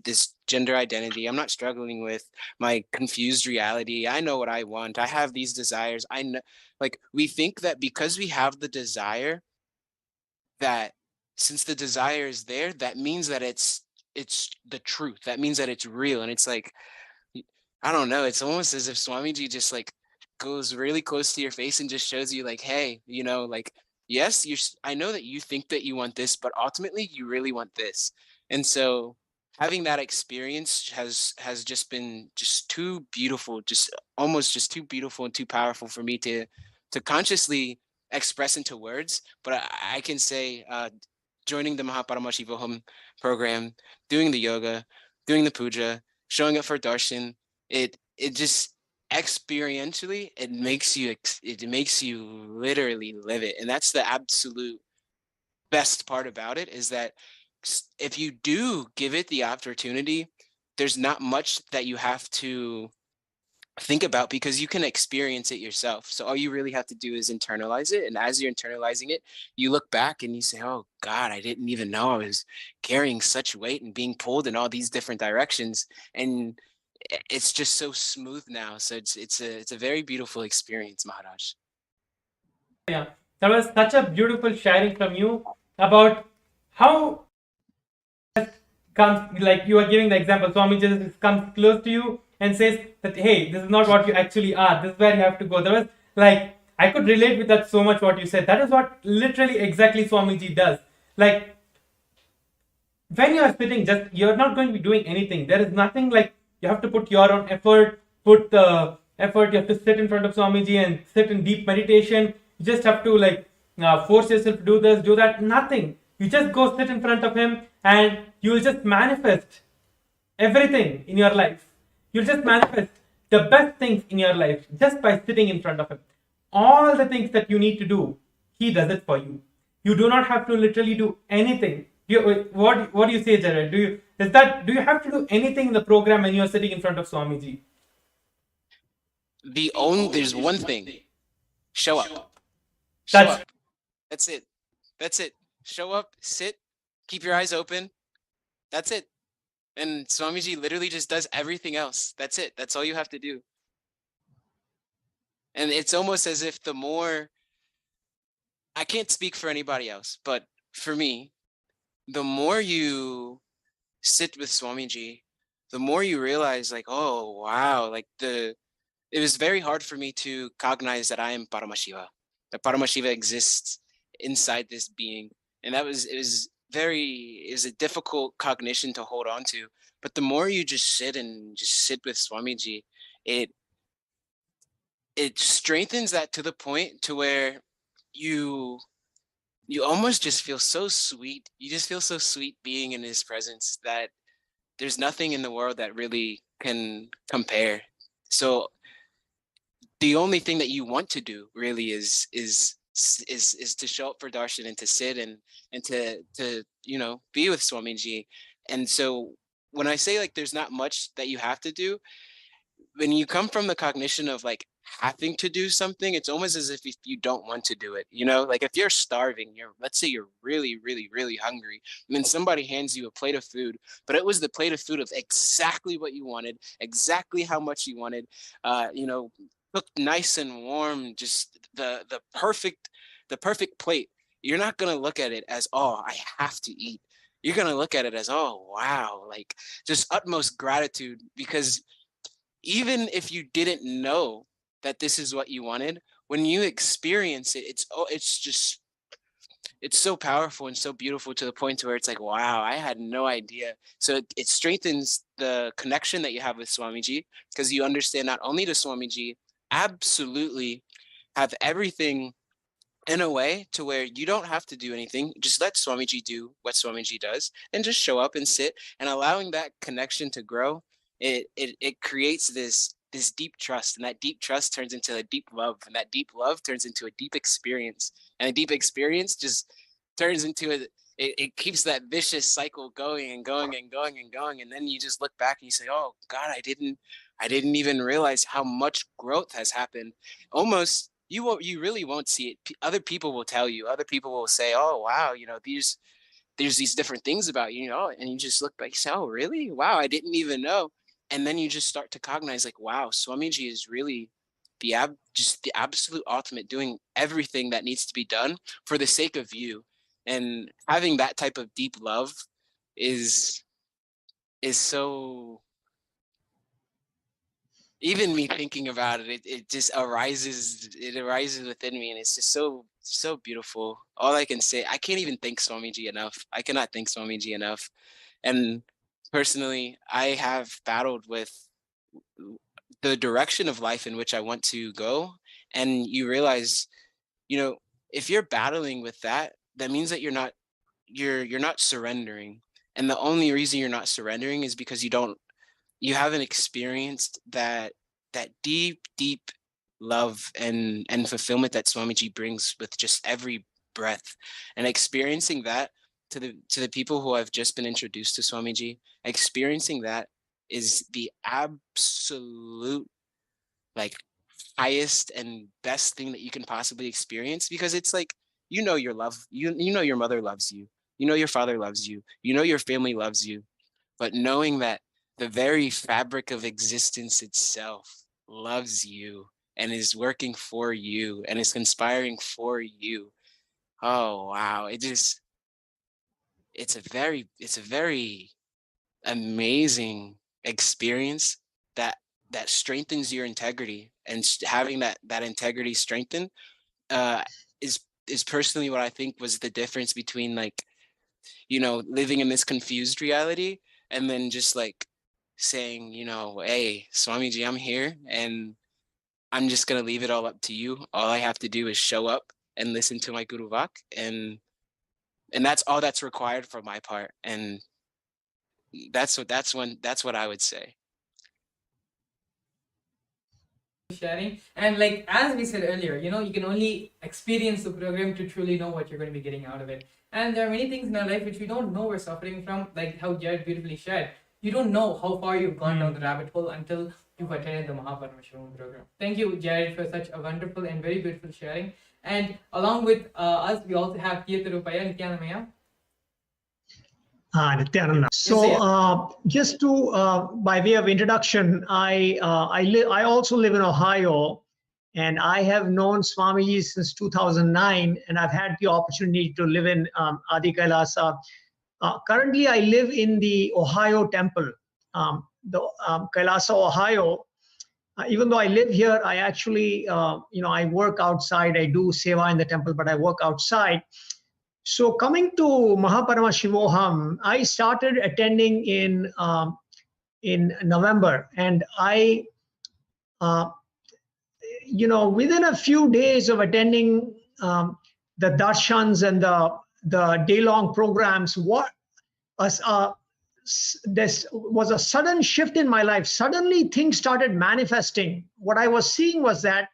this gender identity. I'm not struggling with my confused reality. I know what I want. I have these desires. I know, like, we think that because we have the desire, that since the desire is there, that means that it's the truth. That means that it's real. And it's like, I don't know, it's almost as if Swamiji just like goes really close to your face and just shows you like, hey, like, yes, I know that you think that you want this, but ultimately you really want this. And so having that experience has just been just too beautiful, just almost just too beautiful and too powerful for me to consciously express into words. But I can say, joining the Mahaparamashivam program, doing the yoga, doing the puja, showing up for darshan, it just experientially it makes you literally live it. And that's the absolute best part about it, is that if you do give it the opportunity, there's not much that you have to think about, because you can experience it yourself. So all you really have to do is internalize it. And as you're internalizing it, you look back and you say, oh God, I didn't even know I was carrying such weight and being pulled in all these different directions. And it's just so smooth now. So it's a very beautiful experience, Maharaj. Yeah, that was such a beautiful sharing from you about how comes, like you are giving the example, Swami just comes close to you and says that, hey, this is not what you actually are, this is where you have to go. That was like, I could relate with that so much what you said. That is what literally exactly Swamiji does. Like, when you are sitting, just you're not going to be doing anything. There is nothing like you have to put your own effort, put the effort. You have to sit in front of Swamiji and sit in deep meditation. You just have to like force yourself to do this, do that. Nothing. You just go sit in front of him and you will just manifest everything in your life. You'll just manifest the best things in your life just by sitting in front of him. All the things that you need to do, he does it for you. You do not have to literally do anything. What do you say, Jared? Do you have to do anything in the program when you are sitting in front of Swamiji? There's one thing. Show up. Show up. That's it. That's it. Show up, sit, keep your eyes open. That's it. And Swamiji literally just does everything else. That's it. That's all you have to do. And it's almost as if the more, I can't speak for anybody else, but for me, the more you sit with Swamiji, the more you realize like, oh, wow, like it was very hard for me to cognize that I am Paramashiva, that Paramashiva exists inside this being. And it was a difficult cognition to hold on to. But the more you just sit with Swamiji, it strengthens that to the point to where you almost just feel so sweet. You just feel so sweet being in his presence that there's nothing in the world that really can compare. So the only thing that you want to do really is to show up for darshan and to sit and to be with Swamiji. And so when I say like there's not much that you have to do, when you come from the cognition of like having to do something, it's almost as if you don't want to do it. Like if you're starving, let's say you're really, really, really hungry, and then somebody hands you a plate of food, but it was the plate of food of exactly what you wanted, exactly how much you wanted, cooked nice and warm, just the perfect plate. You're not gonna look at it as, oh, I have to eat. You're gonna look at it as, oh wow, like just utmost gratitude, because even if you didn't know that this is what you wanted, when you experience it, it's so powerful and so beautiful to the point where it's like, wow, I had no idea. So it strengthens the connection that you have with Swamiji, because you understand not only does Swamiji absolutely have everything in a way to where you don't have to do anything. Just let Swamiji do what Swamiji does and just show up and sit, and allowing that connection to grow. It creates this deep trust, and that deep trust turns into a deep love, and that deep love turns into a deep experience, and a deep experience just turns into it keeps that vicious cycle going and going and going and going. And then you just look back and you say, oh God, I didn't even realize how much growth has happened. Almost you really won't see it. Other people will tell you. Other people will say, oh wow, there's these different things about you, and you just look back and say, oh really? Wow, I didn't even know. And then you just start to cognize like, wow, Swamiji is really just the absolute ultimate, doing everything that needs to be done for the sake of you. And having that type of deep love is so, even me thinking about it, it just arises within me, and it's just so beautiful. All I can say, I can't even thank Swamiji enough. I cannot thank Swamiji enough. And personally, I have battled with the direction of life in which I want to go. And you realize, if you're battling with that, that means that you're not surrendering. And the only reason you're not surrendering is because you haven't experienced that deep love and fulfillment that Swamiji brings with just every breath. And experiencing that to the people who have just been introduced to Swamiji, experiencing that is the absolute highest and best thing that you can possibly experience, because it's your love, your mother loves you, your father loves you, your family loves you, but knowing that the very fabric of existence itself loves you and is working for you and is conspiring for you. Oh wow, it's a very amazing experience that strengthens your integrity, and having that integrity strengthened is personally what I think was the difference between living in this confused reality and then just saying, hey, Swamiji, I'm here and I'm just going to leave it all up to you. All I have to do is show up and listen to my Guru Vak, and that's all that's required for my part. And that's what I would say. Sharing, and as we said earlier, you can only experience the program to truly know what you're going to be getting out of it. And there are many things in our life which we don't know we're suffering from, like how Jared beautifully shared. You don't know how far you've gone down the rabbit hole until you've attended the Paramashivam program. Thank you, Jared, for such a wonderful and very beautiful sharing. And along with us, we also have Nithyananda Maya. Nithyananda. So, just to by way of introduction, I also live in Ohio, and I have known Swamiji since 2009, and I've had the opportunity to live in Adi Kailasa. Currently, I live in the Ohio Temple, Kailasa, Ohio. Even though I live here, I actually, I work outside. I do seva in the temple, but I work outside. So coming to Mahaparamashivoham, I started attending in November, and I, within a few days of attending the darshans and the day-long programs, this was a sudden shift in my life. Suddenly things started manifesting. What I was seeing was that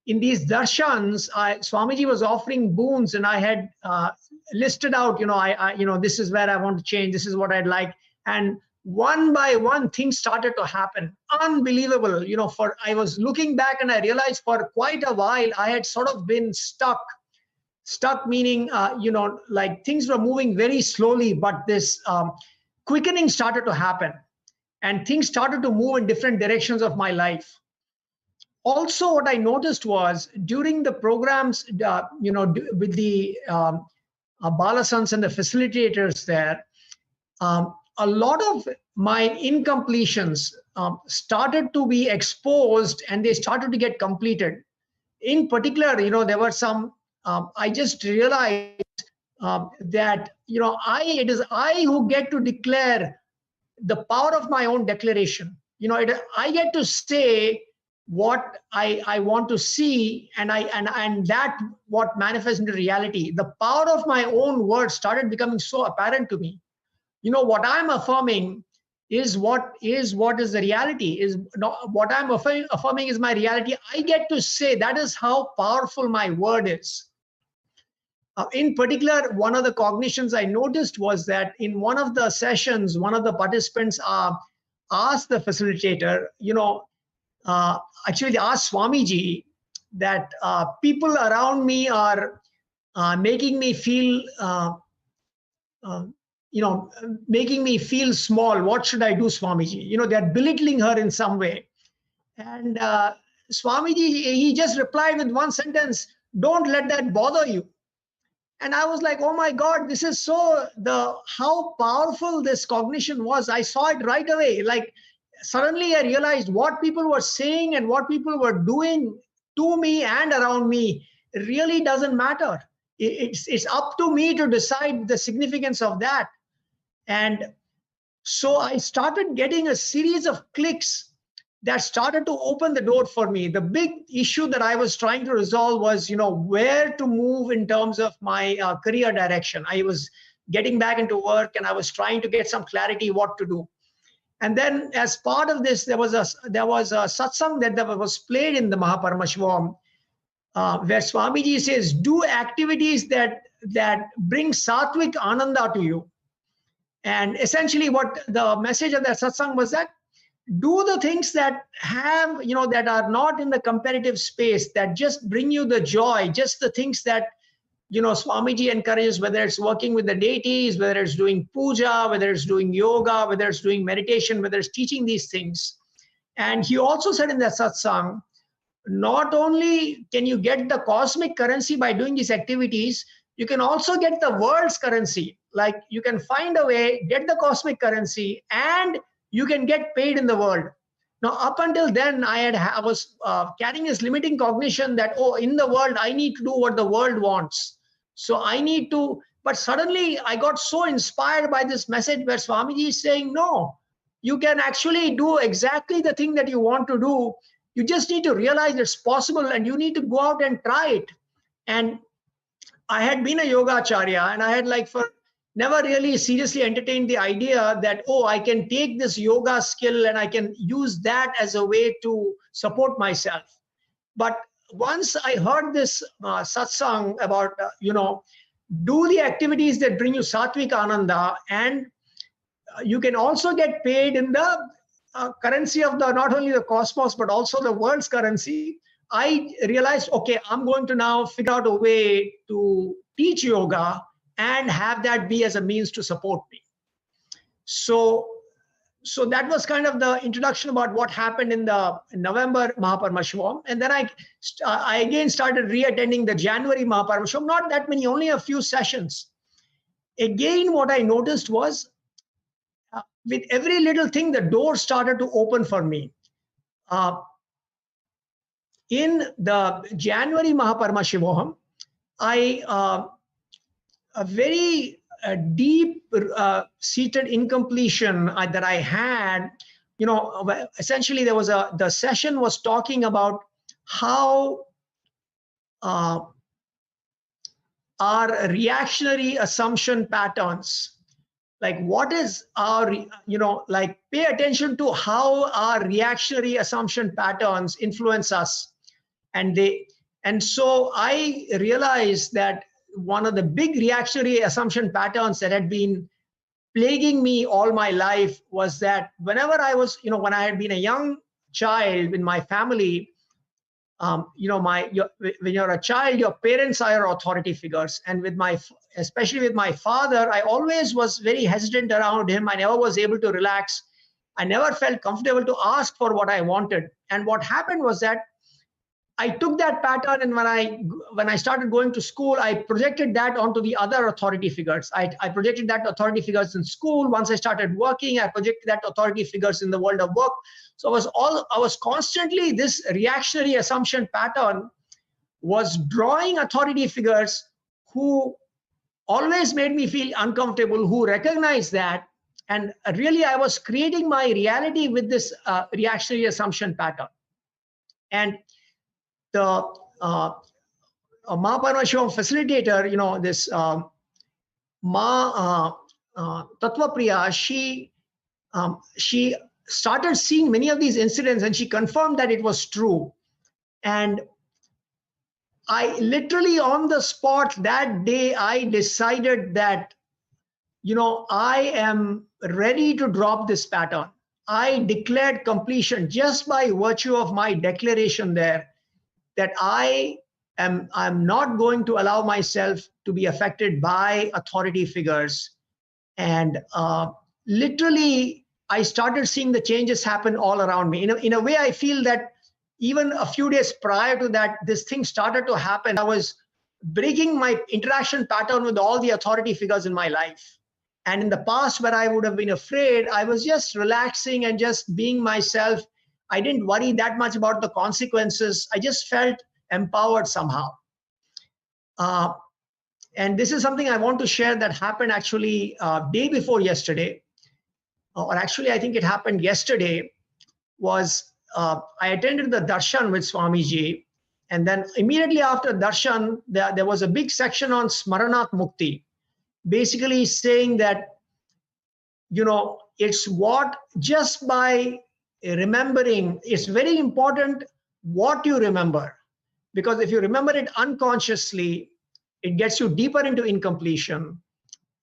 in these darshans, Swamiji was offering boons, and I had listed out, this is where I want to change, this is what I'd like. And one by one, things started to happen. Unbelievable. I was looking back and I realized for quite a while, I had sort of been stuck. Stuck meaning, things were moving very slowly, but this quickening started to happen. And things started to move in different directions of my life. Also, what I noticed was during the programs, with the Balasans and the facilitators there, a lot of my incompletions started to be exposed, and they started to get completed. In particular, there were some, I just realized that, it is I who get to declare the power of my own declaration. I get to say what I want to see, and that what manifests into reality. The power of my own words started becoming so apparent to me. What I'm affirming is what is the reality. Is not what I'm affirming is my reality. I get to say that is how powerful my word is. In particular, one of the cognitions I noticed was that in one of the sessions, one of the participants asked the facilitator, actually they asked Swamiji that people around me are making me feel, making me feel small. What should I do, Swamiji? They're belittling her in some way. And Swamiji, he just replied with one sentence, don't let that bother you. And I was like, oh my God, this is how powerful this cognition was. I saw it right away. Like suddenly I realized what people were saying and what people were doing to me and around me really doesn't matter. It's up to me to decide the significance of that. And so I started getting a series of clicks that started to open the door for me. The big issue that I was trying to resolve was, where to move in terms of my career direction. I was getting back into work and I was trying to get some clarity what to do. And then as part of this, there was a satsang that was played in the Paramashivam, where Swamiji says, do activities that bring sattvic ananda to you. And essentially what the message of that satsang was that do the things that have, that are not in the competitive space, that just bring you the joy, just the things that, Swamiji encourages, whether it's working with the deities, whether it's doing puja, whether it's doing yoga, whether it's doing meditation, whether it's teaching these things. And he also said in that satsang, not only can you get the cosmic currency by doing these activities, you can also get the world's currency. Like you can find a way, get the cosmic currency, and you can get paid in the world. Now, up until then, I was carrying this limiting cognition that, in the world, I need to do what the world wants. So I need to, but suddenly I got so inspired by this message where Swamiji is saying, no, you can actually do exactly the thing that you want to do. You just need to realize it's possible and you need to go out and try it. And I had been a yoga acharya and I had never really seriously entertained the idea that, I can take this yoga skill and I can use that as a way to support myself. But once I heard this satsang about, do the activities that bring you sattvic ananda, and you can also get paid in the currency of not only the cosmos, but also the world's currency, I realized, okay, I'm going to now figure out a way to teach yoga and have that be as a means to support me. So that was kind of the introduction about what happened in the November Paramashivam. And then I again started re-attending the January Paramashivam, not that many, only a few sessions. Again, what I noticed was with every little thing, the door started to open for me. In the January Paramashivam, a very deep seated incompletion that I had, essentially there was the session was talking about how our reactionary assumption patterns, like what is our, pay attention to how our reactionary assumption patterns influence us. And so I realized that one of the big reactionary assumption patterns that had been plaguing me all my life was that whenever I was, when I had been a young child in my family, when you're a child, your parents are your authority figures. And especially with my father, I always was very hesitant around him. I never was able to relax. I never felt comfortable to ask for what I wanted. And what happened was that I took that pattern, and when I started going to school, I projected that onto the other authority figures. I projected that authority figures in school. Once I started working, I projected that authority figures in the world of work. So I was constantly, this reactionary assumption pattern was drawing authority figures who always made me feel uncomfortable, who recognized that. And really, I was creating my reality with this reactionary assumption pattern. And the Paramashivam facilitator, this Tattvapriya, she started seeing many of these incidents and she confirmed that it was true. And I literally on the spot that day, I decided that, I am ready to drop this pattern. I declared completion just by virtue of my declaration there, that I'm not going to allow myself to be affected by authority figures. And literally, I started seeing the changes happen all around me. In a way, I feel that even a few days prior to that, this thing started to happen. I was breaking my interaction pattern with all the authority figures in my life. And in the past, where I would have been afraid, I was just relaxing and just being myself. I didn't worry that much about the consequences. I just felt empowered somehow. And this is something I want to share that happened actually day before yesterday, or actually I think it happened yesterday. Was I attended the darshan with Swamiji, and then immediately after darshan, there was a big section on Smaranat Mukti, basically saying that, it's what just by remembering, it's very important what you remember, because if you remember it unconsciously, it gets you deeper into incompletion.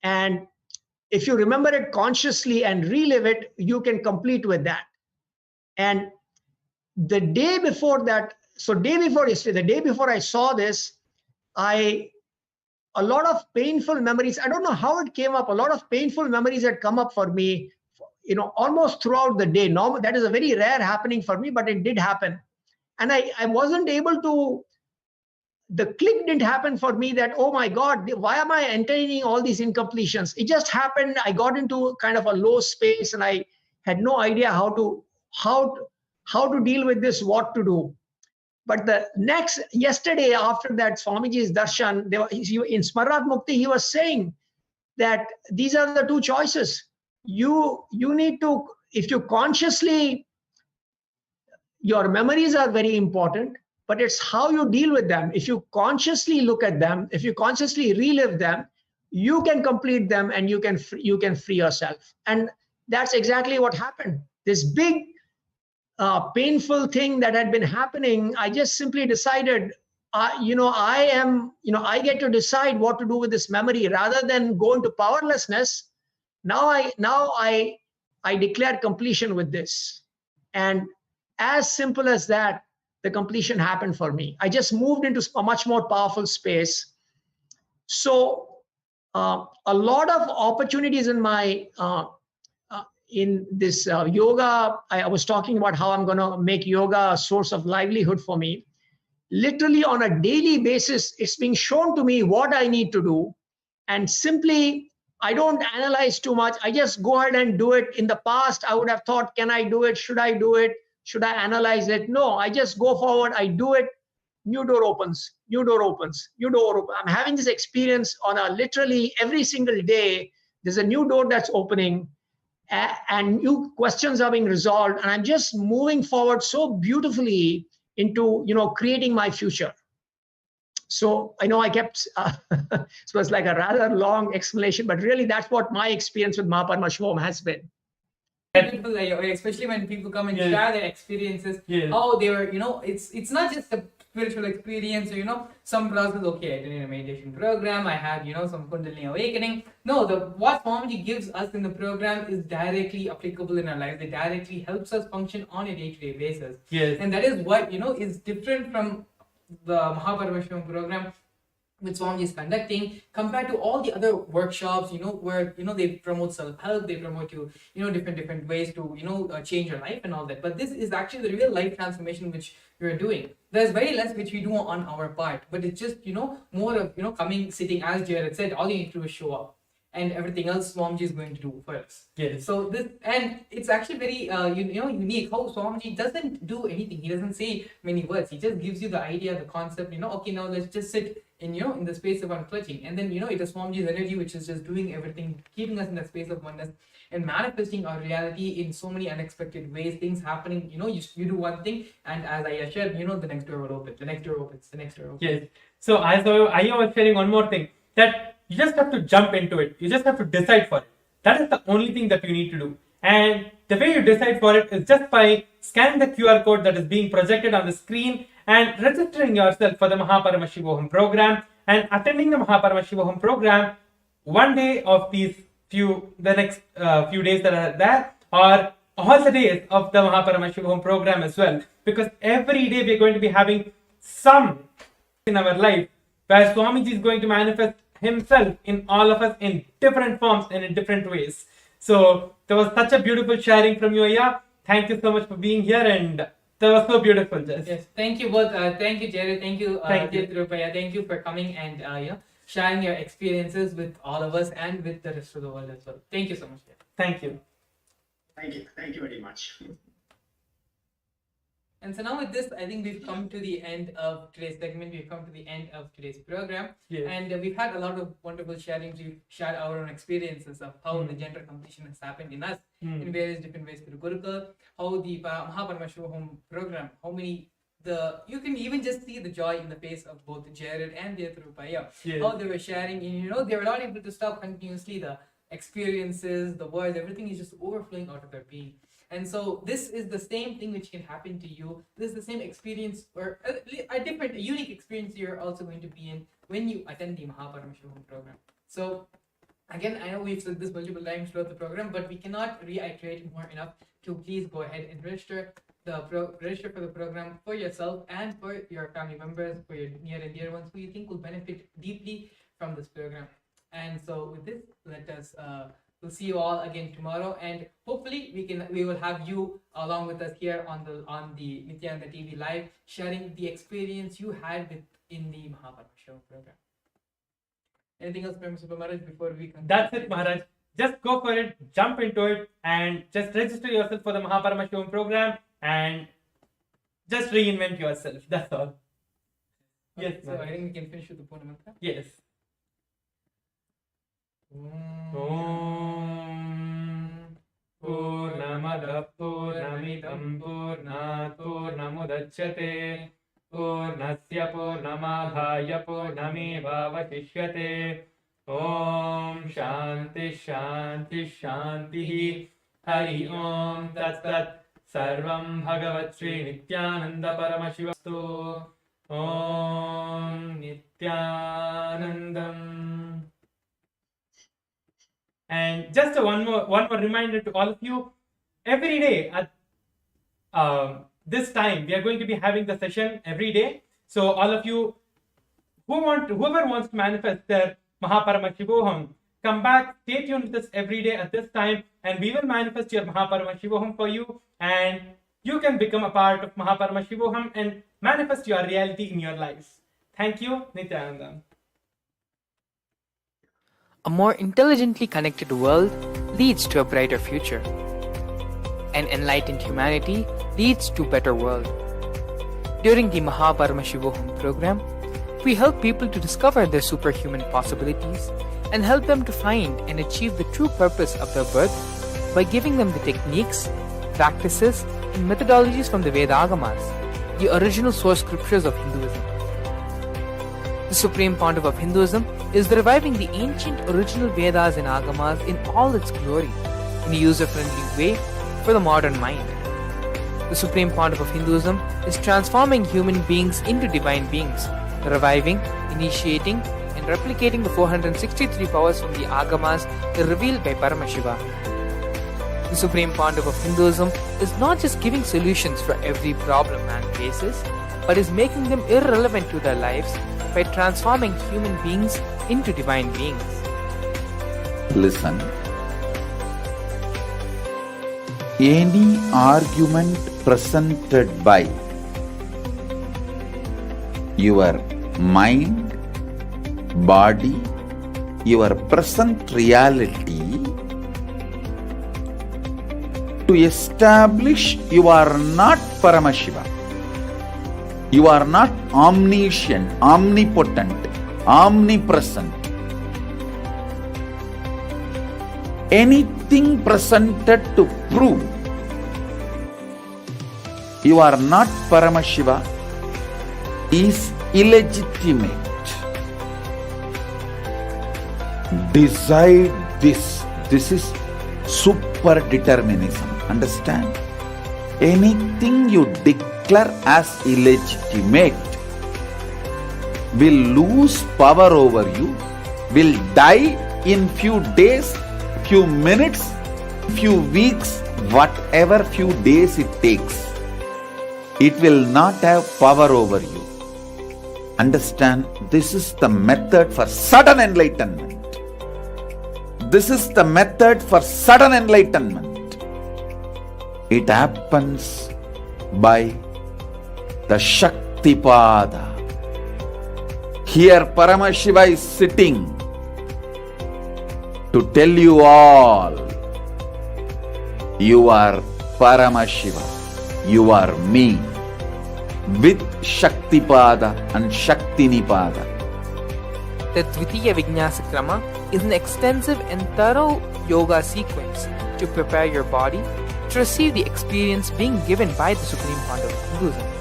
And if you remember it consciously and relive it, you can complete with that. And the day before that, so day before yesterday, the day before I saw this, a lot of painful memories, I don't know how it came up, a lot of painful memories had come up for me, almost throughout the day. Normal, that is a very rare happening for me, but it did happen. And I wasn't able to, the click didn't happen for me that, oh my God, why am I entertaining all these incompletions? It just happened. I got into kind of a low space and I had no idea how to deal with this, what to do. But yesterday after that Swamiji's darshan, in Smarat Mukti, he was saying that these are the two choices. You need to, if you consciously, your memories are very important, but it's how you deal with them. If you consciously look at them, if you consciously relive them, you can complete them and you can free yourself. And that's exactly what happened. This big painful thing that had been happening, I just simply decided, I get to decide what to do with this memory rather than go into powerlessness. Now I declare completion with this. And as simple as that, the completion happened for me. I just moved into a much more powerful space. So a lot of opportunities in my in this yoga, I was talking about how I'm going to make yoga a source of livelihood for me. Literally on a daily basis, it's being shown to me what I need to do. And simply, I don't analyze too much. I just go ahead and do it. In the past, I would have thought, can I do it? Should I do it? Should I analyze it? No, I just go forward. I do it. New door opens, new door opens, new door opens. I'm having this experience on a literally every single day. There's a new door that's opening and new questions are being resolved. And I'm just moving forward so beautifully into, creating my future. So I know I kept, so it's like a rather long explanation, but really that's what my experience with Paramashivam has been. Beautiful, especially when people come and share their experiences, how they were, it's not just a spiritual experience, or, some process, okay, I did a meditation program, I had, some Kundalini awakening. No, what Swamiji gives us in the program is directly applicable in our lives. It directly helps us function on a day-to-day basis. Yes. And that is what, is different from the Paramashivam program which Swamiji is conducting compared to all the other workshops, where, they promote self-help, they promote you, different ways to, change your life and all that. But this is actually the real life transformation which we're doing. There's very less which we do on our part, but it's just, more of, coming, sitting, as Jared said, all you need to do is show up. And everything else Swamiji is going to do for us. Yes. So this, and it's actually very unique how Swamiji doesn't do anything. He doesn't say many words. He just gives you the idea, the concept. Okay, now let's just sit in in the space of unclutching, and then it is Swamiji's energy which is just doing everything, keeping us in that space of oneness and manifesting our reality in so many unexpected ways. Things happening. You do one thing, and as I shared, the next door will open. The next door opens. The next door opens. Yes. So I was sharing one more thing, that you just have to jump into it. You just have to decide for it. That is the only thing that you need to do. And the way you decide for it is just by scanning the QR code that is being projected on the screen and registering yourself for the Paramashivam program and attending the Paramashivam program one day of the next few days that are there, or all the days of the Paramashivam program as well. Because every day we are going to be having some in our life where Swamiji is going to manifest himself in all of us in different forms and in different ways. So there was such a beautiful sharing from you, Aya. Thank you so much for being here, and That was so beautiful, Jess. Yes, thank you both. Thank you, Jared. Thank you, Thank you. Rupaya. Thank you for coming and sharing your experiences with all of us and with the rest of the world as well. Thank you so much. Thank you. Thank you very much. And so now with this, I think we've come to the end of today's segment. We've come to the end of today's program. Yes. And we've had a lot of wonderful sharing. We've shared our own experiences of how the gender competition has happened in us in various different ways through Gurukul, how the Paramashivam program, you can even just see the joy in the face of both Jared and Rupaya, how they were sharing, and they were not able to stop continuously. The experiences, the words, everything is just overflowing out of their being. And so this is the same thing which can happen to you. This is the same experience, or a different, a unique experience you're also going to be in when you attend the Paramashivam program. So again, I know we've said this multiple times throughout the program, but we cannot reiterate more enough to please go ahead and register for the program for yourself and for your family members, for your near and dear ones who you think will benefit deeply from this program. And so with this, we'll see you all again tomorrow, and hopefully we will have you along with us here on the Nithyananda TV live, sharing the experience you had in the Paramashivam program. Anything else, Paramashivam Maharaj, before we continue? That's it, Maharaj. Just go for it, jump into it, and just register yourself for the Paramashivam program and just reinvent yourself. That's all. Okay, Yes, so Maharaj. I think we can finish with the Purna Mantra. Yes. Om Purnamada Purnamidam Purnat Purnamudachyate Purnasya Purnamadhaya Purnamevavashishyate. Om Shanti Shanti Shanti Hari Om Tat Tat Sarvam Bhagavat Sri Nithyananda Paramashivastu. Om Nithyanandam. And just one more reminder to all of you, every day at this time we are going to be having the session every day. So all of you whoever wants to manifest their Paramashivam, come back, stay tuned with us every day at this time, and we will manifest your Paramashivam for you, and you can become a part of Paramashivam and manifest your reality in your lives. Thank you, Nithyananda. A more intelligently connected world leads to a brighter future. An enlightened humanity leads to a better world. During the Paramashivam program, we help people to discover their superhuman possibilities and help them to find and achieve the true purpose of their birth by giving them the techniques, practices, and methodologies from the Vedagamas, the original source scriptures of Hinduism. The Supreme Pontiff of Hinduism is reviving the ancient original Vedas and Agamas in all its glory, in a user-friendly way for the modern mind. The Supreme Pontiff of Hinduism is transforming human beings into divine beings, reviving, initiating, and replicating the 463 powers from the Agamas revealed by Paramashiva. The Supreme Pontiff of Hinduism is not just giving solutions for every problem man faces, but is making them irrelevant to their lives by transforming human beings into divine beings. Listen. Any argument presented by your mind, body, your present reality to establish you are not Paramashiva. You are not omniscient, omnipotent, omnipresent. Anything presented to prove you are not Paramashiva is illegitimate. Decide this. This is super determinism. Understand? Anything you declare as illegitimate will lose power over you, will die in few days, few minutes, few weeks, whatever few days it takes. It will not have power over you. Understand? This is the method for sudden enlightenment. This is the method for sudden enlightenment. It happens by the Shaktipada. Here Paramashiva is sitting to tell you all, you are Paramashiva, you are me, with Shaktipada and Shaktinipada. The Dvitiya Vijnasakrama is an extensive and thorough yoga sequence to prepare your body to receive the experience being given by the Supreme Founder of Hinduism.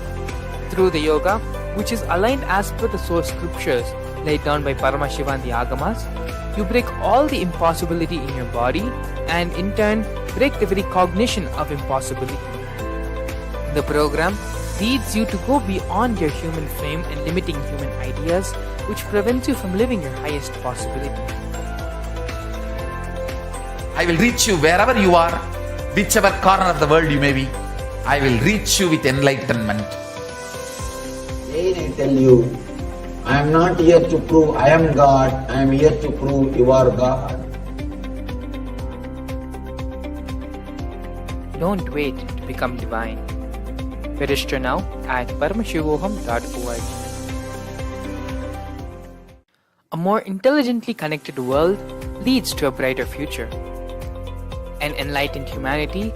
Through the yoga, which is aligned as per the source scriptures laid down by Paramashiva and the Agamas, you break all the impossibility in your body and in turn break the very cognition of impossibility. The program leads you to go beyond your human frame and limiting human ideas, which prevents you from living your highest possibility. I will reach you wherever you are, whichever corner of the world you may be. I will reach you with enlightenment. Again I tell you, I am not here to prove I am God, I am here to prove you are God. Don't wait to become divine. Register now at paramashivoham.org. A more intelligently connected world leads to a brighter future. An enlightened humanity